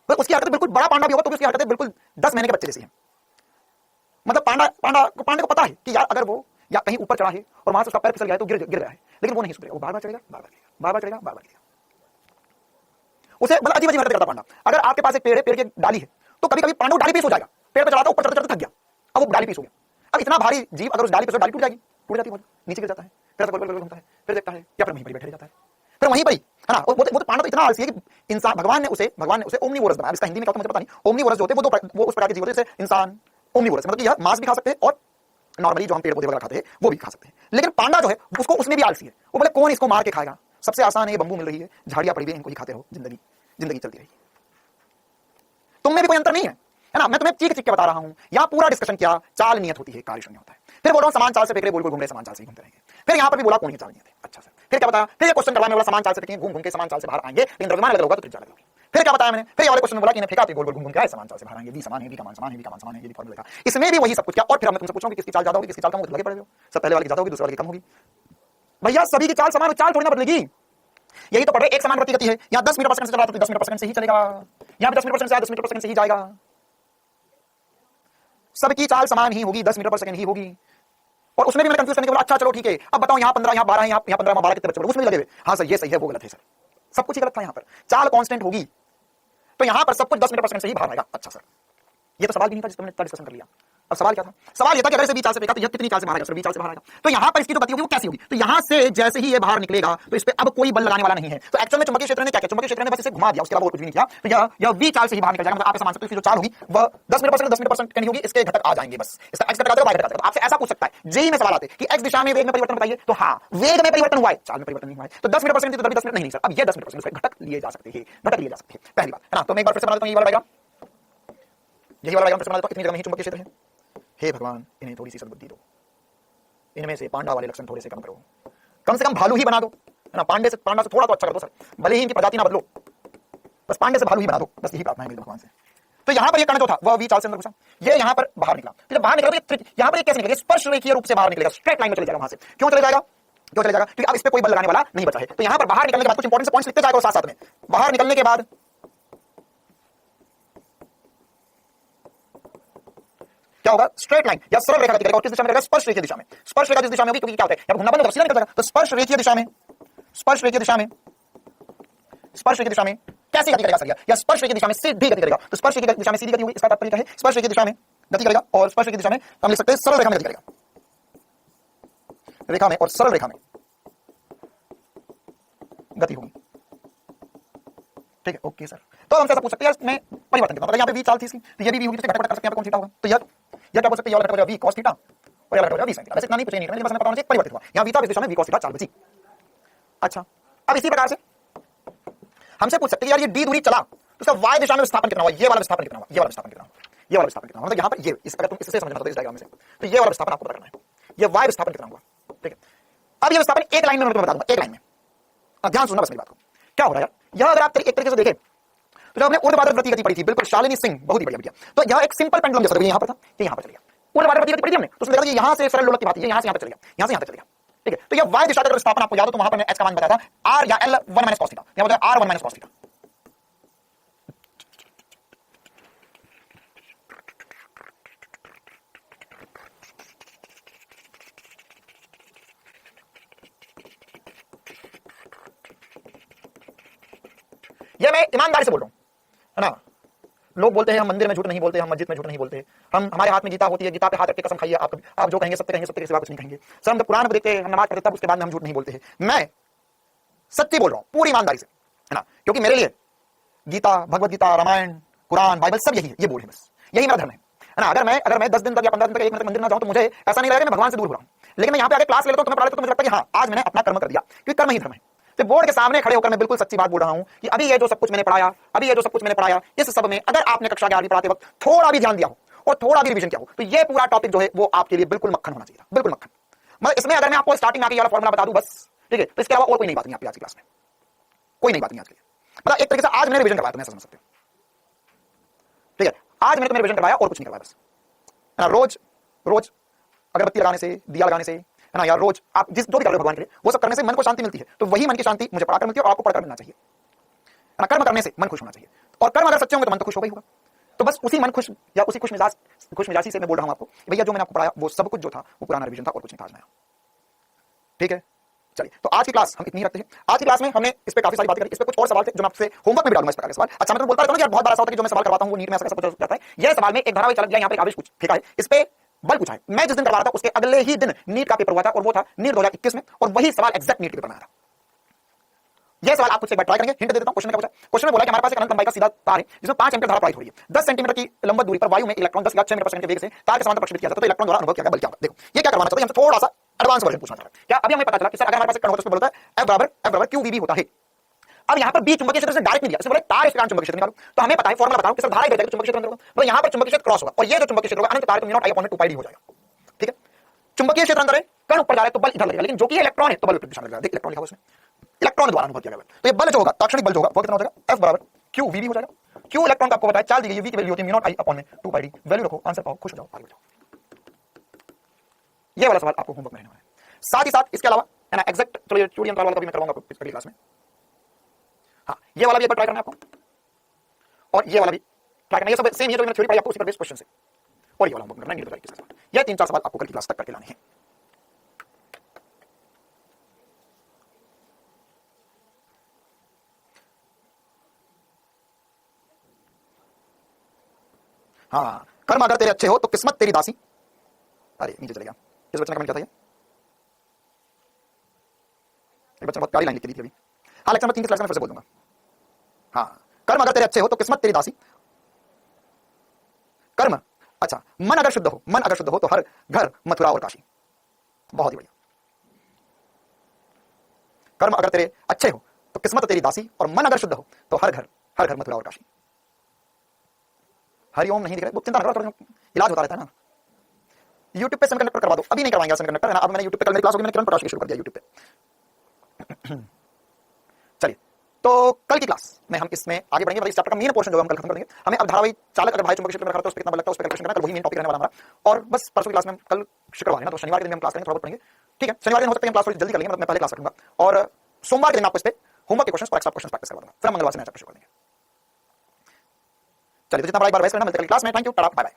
उसकी हरकतें बिल्कुल, बड़ा पांडा भी होगा तो भी उसकी हरकतें बिल्कुल 10 महीने के बच्चे जैसी हैं। मतलब पांडे को पता है कि यार अगर वो या कहीं ऊपर चढ़ा है और वहां से उसका पैर फिसल गया है तो गिर गया है, लेकिन वो नहीं सुधरेगा, वो बार बार चढ़ेगा, बार बार गिरेगा, बार बार चढ़ेगा, बार बार गिरेगा। उसे मतलब अजीब अजीब हरकत करता पांडा। अगर आपके पास एक पेड़ है, पेड़ की डाली है, तो कभी कभी पांडा डाली पीस हो जाएगा, पेड़ पे चढ़ाता ऊपर चढ़ते चढ़ते थक गया, अब वो डाली पीस हो गया। अब इतना भारी जीव अगर उस डाली पे डाली टूट जाएगी, टूट जाती है, नीचे गिर जाता है, फिर गोल गोल घूमता है, फिर देखता है या फिर वहीं पर बैठ जाता है, फिर वहीं पर ही है ना। वो तो पांडा तो इतना आलसी है कि इंसान भगवान ने उसे ओमनीवोरस बनाया। इसका हिंदी में क्या होता है मुझे पता नहीं। ओमनीवोरस जो होते हैं वो उस प्रकार के जीव होते हैं जैसे इंसान ओमनीवोरस, मतलब कि यह मांस भी खा सकते हैं और नॉर्मली जो हम पेड़ पौधे वगैरह खाते हैं वो भी खा सकते हैं। लेकिन पांडा जो है उसको उसमें भी आलसी है। वो बोले कौन इसको मार के खाएगा, सबसे आसान है, ये बंबू मिल रही है, झाड़ियां पड़ी हुई है, इनको ही खाते रहो, जिंदगी चलती रहेगी। तुम में भी कोई अंतर नहीं है ना। मैं तुम्हें चीख के बता रहा हूं, यहां पूरा डिस्कशन क्या, चाल नियत होती है, कार्य शून्य होता है। फिर बोल रहा हूं समान चाल से फेंक रहे, गोल गोल घूम रहे, समान चाल से घूमते रहेंगे। फिर यहां पर भी बोला कोई चाल नियत है। अच्छा सर, फिर क्या बताया, फिर ये क्वेश्चन करवाने वाला समान चाल से फेंकेंगे, घूम घूम के समान चाल से बाहर आएंगे, लेकिन द्रव्यमान अलग होगा तो त्रिज्या अलग होगी। फिर क्या बताया मैंने, फिर ये वाले क्वेश्चन में बोला कि इन्हें फेंका तो गोल गोल घूम घूम के आए, समान चाल से बाहर आएंगे, v समान है, v का मान समान है, v का मान समान है, ये भी फॉर्मूला लिखा। इसमें भी वही सब कुछ क्या। और फिर मैं तुमसे पूछूंगा कि किसकी चाल ज्यादा होगी, किसकी चाल कम होगी, लगे पड़े हो। सब पहले वाले की ज्यादा होगी, दूसरे वाले की कम होगी। भैया सभी की चाल समान, चाल थोड़ी ना बदलेगी। यही तो पढ़ रहे, एक समान गति है। यहाँ 10 मीटर पर सेकंड से चल रहा तो 10 मीटर पर सेकंड से ही चलेगा, यहाँ भी 10 मीटर पर सेकंड से 10 मीटर पर सेकंड से ही जाएगा। सबकी चाल समान ही होगी, 10 मीटर पर सेकंड ही होगी। और उसमें भी मैंने कंफ्यूज करने के बोला, अच्छा चलो ठीक है, अब बताओ यहाँ 15, यहाँ 12, यहाँ 15, यहाँ 12 कितने बच्चे, उसमें भी लगे हुए। हाँ सर ये सही है, वो गलत है सर, सब कुछ ही गलत था। यहाँ पर चाल कांस्टेंट होगी तो यहाँ पर सब कुछ 10 मीटर पर सेकंड से ही बाहर आएगा। अच्छा सर, ये तो सवाल भी नहीं था जिसको हमने डिस्कशन कर लिया। अब सवाल क्या था, सवाल ये था कि अगर इसे 20 चाल से फेंका तो यह कितनी चाल से बाहर आएगा, सर 20 चाल से बाहर आएगा। तो यहाँ पर इसकी जो गति होगी वो कैसी होगी, तो यहाँ से जैसे ही ये बाहर निकलेगा तो इस पे अब कोई बल लगाने वाला नहीं है। तो एक्चुअल में चुंबकीय क्षेत्र ने क्या किया, चुंबकीय क्षेत्र ने बस इसे घुमा दिया, उसके अलावा और कुछ भी नहीं किया। तो यह 20 चाल से ही बाहर निकल जाएगा। मतलब आप समझ सकते हो इसकी जो चाल होगी वह 10 मीटर पर सेकंड 10 मीटर पर सेकंड होगी। इसके घटक आ जाएंगे, बस इसका x घटक आ जाएगा, y घटक आ जाएगा। आपसे ऐसा पूछ सकता है जेई में सवाल आते कि x दिशा में वेग में परिवर्तन बताइए, तो हाँ वेग में परिवर्तन हुआ है, चाल में परिवर्तन नहीं हुआ है। तो 10 मीटर पर सेकंड तो 10 मिनट नहीं सर, अब ये 10 मीटर पर सेकंड घटक लिए जा सकते हैं, घटक लिए जा सकते हैं। पहली बात है ना। तो मैं एक बार फिर से बना देता हूं, ये वाला डायग्राम, यही वाला डायग्राम फिर से बना देता हूं। कितनी जगह में चुंबकीय क्षेत्र है, हे भगवान इन्हें थोड़ी सी सद्बुद्धि दो, इनमें से पांडा वाले लक्षण थोड़े से कम करो, कम से कम भालू ही बना दो, है ना। पांडा से थोड़ा तो अच्छा कर दो सर, भले ही इनकी प्रजाति ना बदलो, बस पांडे से भालू ही बना दो, बस यही प्रार्थना है मेरी भगवान से। तो यहां पर ये कण जो था वह 20 चाल से अंदर घुसा, ये यहां पर बाहर निकला। तो जब बाहर निकला तो यहां पर ये कैसे निकलेगा, स्पर्श रेखीय रूप से बाहर निकलेगा, स्ट्रेट लाइन में चले जाएगा। वहां से क्यों चले जाएगा, क्यों चले जाएगा, क्योंकि अब इस पे कोई बल लगाने वाला नहीं बचा है। तो यहां पर बाहर निकलने के बाद कुछ इंपॉर्टेंट पॉइंट्स लिखते जाएगा साथ साथ में। बाहर निकलने के बाद क्या होगा, स्ट्रेट लाइन या सरल रेखा गति करेगा। और किस दिशा में करेगा, स्पर्श रेखीय दिशा में। स्पर्श रेखा जिस दिशा में होगी, क्योंकि क्या होता है जब घूमना बंद होगा सीधा निकल जाएगा। तो स्पर्श रेखीय दिशा में, स्पर्श रेखीय दिशा में, स्पर्श रेखीय दिशा में कैसी गति करेगा सर, या स्पर्श रेखीय दिशा में सीधी गति करेगा। तो स्पर्श रेखीय दिशा में सीधी गति होगी, इसका तात्पर्य क्या है, स्पर्श रेखीय दिशा में गति करेगा। और स्पर्श रेखीय दिशा में हम लिख सकते हैं सरल रेखा में गति करेगा, रेखा में और सरल रेखा में गति होगी। ठीक है, ओके सर। तो हमसे ऐसा पूछ सकते हैं मैं परिवर्तन कितना, मतलब यहाँ पे v चाल थी इसकी, तो ये भी होगी, तो घटक कर सकते हैं, कौन थीटा होगा। तो यह क्या बोल सकते हैं, ये वाला घटक v cos थीटा और ये वाला घटक v sin थीटा। वैसे इतना नहीं पूछे नहीं, लेकिन बस हमें पता होना चाहिए परिवर्तित हुआ। यहाँ v था, इस दिशा में v cos थीटा चाल बची। अच्छा, अब इसी प्रकार से हमसे पूछ सकते हैं यार ये d दूरी चला तो उसका y दिशा में विस्थापन कितना हुआ, ये वाला विस्थापन कितना हुआ, ये वाला विस्थापन कितना हुआ, ये वाला विस्थापन कितना हुआ। मतलब यहाँ पर ये इस अगर तुम इससे समझना तो इस डायग्राम में से, तो ये वाला विस्थापन आपको पता करना है, ये y विस्थापन कितना हुआ। ठीक है, अब ये विस्थापन एक लाइन में मैं तुम्हें बता दूंगा, एक लाइन में। ध्यान सुनना बस मेरी बात को, क्या हो रहा है यार। यह अगर आप एक तरीके से देखें तो जब हमने ऊर्ध्वाधर वृत्तीय गति पढ़ी थी, बिल्कुल शालिनी सिंह, बहुत ही बढ़िया बढ़िया। तो यह एक सिंपल पेंडुलम जैसा यहां पर था, ये यहां पर चल गया। ऊर्ध्वाधर वृत्तीय गति पढ़ी थी हमने, तो उसमें देखा कि यहां से सरल लोलक की बात है, यहां से यहां पर चल गया, यहां से यहां तक चल गया। ठीक है, तो यह y दिशा का विस्थापन आपको याद हो तो वहां पर मैंने h का मान बताया था r या l 1 - cos थीटा, यहां बताया r 1 - cos थीटा। ये मैं ईमानदारी से बोल रहा हूं, है ना। लोग बोलते हैं हम मंदिर में झूठ नहीं बोलते, हम मस्जिद में झूठ नहीं बोलते, हम हमारे हाथ में गीता होती है, गीता पे हाथ रख के कसम खाइए, आप जो कहेंगे सत्य कहेंगे, सत्य के सिवा कुछ नहीं कहेंगे। सर हम जब कुरान को देखते हैं, हम नमाज पढ़ते तब उसके बाद में हम झूठ नहीं बोलते हैं। मैं सच्ची बोल रहा हूं पूरी ईमानदारी से, है ना, क्योंकि मेरे लिए गीता, भगवत गीता, रामायण, कुरान, बाइबल सब यही है, ये बोल है, बस यही मेरा धर्म है ना। अगर मैं 10 दिन तक या 15 दिन तक 1 महीने तक मंदिर ना जाऊं तो मुझे ऐसा नहीं लगेगा मैं भगवान से दूर हो रहा हूं। लेकिन मैं यहाँ पे आके क्लास ले लेता हूं, तुम्हें पढ़ा लेता हूं, तो मुझे लगता है कि हाँ आज मैंने अपना कर्म कर दिया, क्योंकि कर्म ही धर्म है। तो बोर्ड के सामने खड़े होकर मैं बिल्कुल सच्ची बात बोल रहा हूं कि अभी ये जो सब कुछ मैंने पढ़ाया, अभी ये जो सब कुछ मैंने पढ़ाया, इस सब में अगर आपने कक्षा 11वीं पढ़ाते वक्त थोड़ा भी ध्यान दिया हो और थोड़ा भी रिवीजन किया हो, तो ये पूरा टॉपिक जो है वो आपके लिए बिल्कुल मक्खन होना चाहिए, बिल्कुल मक्खन। मतलब इसमें अगर मैं आपको स्टार्टिंग में आके ये वाला फॉर्मूला बता दूं बस, ठीक है, तो इसके अलावा और कोई नई बात नहीं आपकी आज की क्लास में, कोई नई बात नहीं आज के लिए। मतलब एक तरीके से आज मैंने रिवीजन करवाया, तुम ऐसा समझ सकते हो। ठीक है, आज मैंने तुम्हें रिवीजन करवाया और कुछ नहीं करवाया, बस है ना। रोज रोज अगरबत्ती लगाने से, दिया लगाने से, है ना, यार रोज आप जिस जो भी कर रहे हो भगवान के लिए वो सब करने से मन को शांति मिलती है। तो वही मन की शांति मुझे पढ़ाकर मिलती है और आपको पढ़कर मिलना चाहिए, है ना। कर्म करने से मन खुश होना चाहिए, और कर्म अगर सच्चे होंगे तो मन तो खुश होगा ही होगा। तो बस उसी मन खुश या उसी खुश मिजाजी से मैं बोल रहा हूं आपको, भैया जो मैंने आपको पढ़ाया वो सब कुछ जो था वो पुराना रिवीजन था और कुछ नहीं था आज नया। ठीक है, चलिए तो आज की क्लास हम इतनी रखते हैं। आज की क्लास में हमने इस पे काफी सारी बातें करी, इस पे कुछ और सवाल थे जो मैं आपसे होमवर्क में भी डालूंगा इस प्रकार के सवाल। अच्छा मैं तो बोलता रहता हूं यार, बहुत बार ऐसा होता है कि जो मैं सवाल करवाता हूं वो नीट में ऐसा कुछ जाता है। यह सवाल में एक धारावाहिक चल गया, यहाँ पे आवेश कुछ फेंका है, इस पे बल पूछा है। मैं जिस दिन करवा रहा था उसके अगले ही दिन नीट का पेपर हुआ था और वो था नीट 2021 में, और वही सवाल एग्जैक्ट नीट के पेपर में आया था। यह सवाल आप खुद से एक बार ट्राई करेंगे। हिंट दे देता हूं, क्वेश्चन में क्या पूछा। क्वेश्चन में बोला कि हमारे पास एक अनंत लंबाई का सीधा तार है जिसमें 5 एम्पीयर धारा प्रवाहित हो रही है। 10 सेंटीमीटर की लंबत दूरी पर वायु में इलेक्ट्रॉन 10,6 मीटर पर सेकंड के वेग से तार के समांतर प्रक्षेपित किया जाता है, तो इलेक्ट्रॉन द्वारा अनुभव किया गया बल क्या होगा। देखो ये क्या करवाना चाहता है, हमसे थोड़ा सा एडवांस वर्जन पूछना चाह रहा है। क्या अभी हमें पता चला कि सर अगर हमारे पास एक कण होता है उसमें बल होता है F बराबर QVB होता है। अब यहाँ पर बी चुंबकीय क्षेत्र से डायरेक्ट नहीं दिया, इसमें बोले तार इसके कारण चुंबकीय क्षेत्र निकालो। तो हमें पता है, फॉर्मूला बताओ कि सर धारा चुंबकीय क्षेत्र निकालो, मतलब यहाँ पर चुंबकीय क्षेत्र क्रॉस होगा और ये जो चुंबकीय क्षेत्र होगा अनंत तार तो mu naught I upon 2 pi D हो जाएगा। ठीक है, चुंबकीय क्षेत्र अंदर है, कण ऊपर जा रहा है तो बल इधर लगेगा, लेकिन जो कि इलेक्ट्रॉन है तो बल विपरीत दिशा में लगेगा। देख इलेक्ट्रॉन लिखा हुआ उसमें, इलेक्ट्रॉन द्वारा अनुभव किया गया। तो ये बल जो होगा ताक्षणिक बल जो होगा वो कितना हो जाएगा, F बराबर QVB हो जाएगा। Q इलेक्ट्रॉन का आपको बताया, चार्ज दी गई है, V की वैल्यू होती है mu naught I upon 2 pi D. Value रखो, आंसर पाओ, खुश हो जाओ, आगे बढ़ो। ये वाला सवाल आपको होमवर्क में रहने वाला है। साथ ही साथ इसके अलावा है ना एग्जैक्ट, चलो ये चूड़ी अंतराल वाला भी मैं करवाऊंगा आपको अगली क्लास में। हाँ ये वाला भी एक बार ट्राई करना है आपको, और ये वाला भी ट्राई करना। ये सब सेम, ये जो मैंने थ्योरी पढ़ाई आपको उसी पर बेस्ड क्वेश्चन से, और ये वाला होमवर्क करना है नीट 2021 का सवाल। ये 3-4 सवाल आपको कल की क्लास तक करके लाने हैं। हाँ, कर्म अगर तेरे अच्छे हो तो किस्मत तेरी दासी। अरे नीचे चले गया, किस बच्चे ने कमेंट किया था ये बच्चे ने बहुत प्यारी लाइन लिखी थी अभी। हाँ लेक्चर नंबर 3 के स्लाइड में फिर से बोल दूंगा। हाँ, कर्म अगर तेरे अच्छे हो तो किस्मत तेरी दासी। कर्म अच्छा, मन अगर शुद्ध हो तो हर घर मथुरा और काशी। बहुत ही बढ़िया। कर्म अगर तेरे अच्छे हो तो किस्मत तेरी दासी, और मन अगर शुद्ध हो तो हर घर मथुरा और काशी। हरिओम नहीं दिख रहा है, चिंता ना करो, इलाज होता रहता है ना। यूट्यूब पे सेमीकंडक्टर करवा दो, अभी नहीं करवाएंगे सेमीकंडक्टर है ना। अब मैंने यूट्यूब पे, कल मेरी क्लास होगी, मैंने किरण प्रकाश की शुरू कर दिया यूट्यूब पे। चलिए तो कल की क्लास में हम इसमें आगे बढ़ेंगे, मतलब इस चैप्टर का मेन पोर्शन जो हम कल खत्म कर देंगे। हमें अब धारावाहिक चालक अगर भाई चुंबकीय क्षेत्र में रखा तो उस पर कितना बल लगता है उस पर कैलकुलेशन करना, कल वही मेन टॉपिक रहने वाला हमारा। और बस परसों की क्लास में, कल शुक्रवार है ना तो शनिवार के दिन हम क्लास करेंगे, थोड़ा बहुत पढ़ेंगे। ठीक है, शनिवार दिन हो सकता है हम क्लास थोड़ी जल्दी कर लेंगे, मतलब मैं पहले क्लास रखूंगा, और सोमवार के दिन आपको इस पे होमवर्क के क्वेश्चन और एक्स्ट्रा क्वेश्चन प्रैक्टिस करवा दूंगा, फिर हम मंगलवार से नया चैप्टर शुरू कर देंगे। चलिए तो जितना बड़ा एक बार वैसे करना, मिलते हैं कल क्लास में। Thank you, tata, bye bye.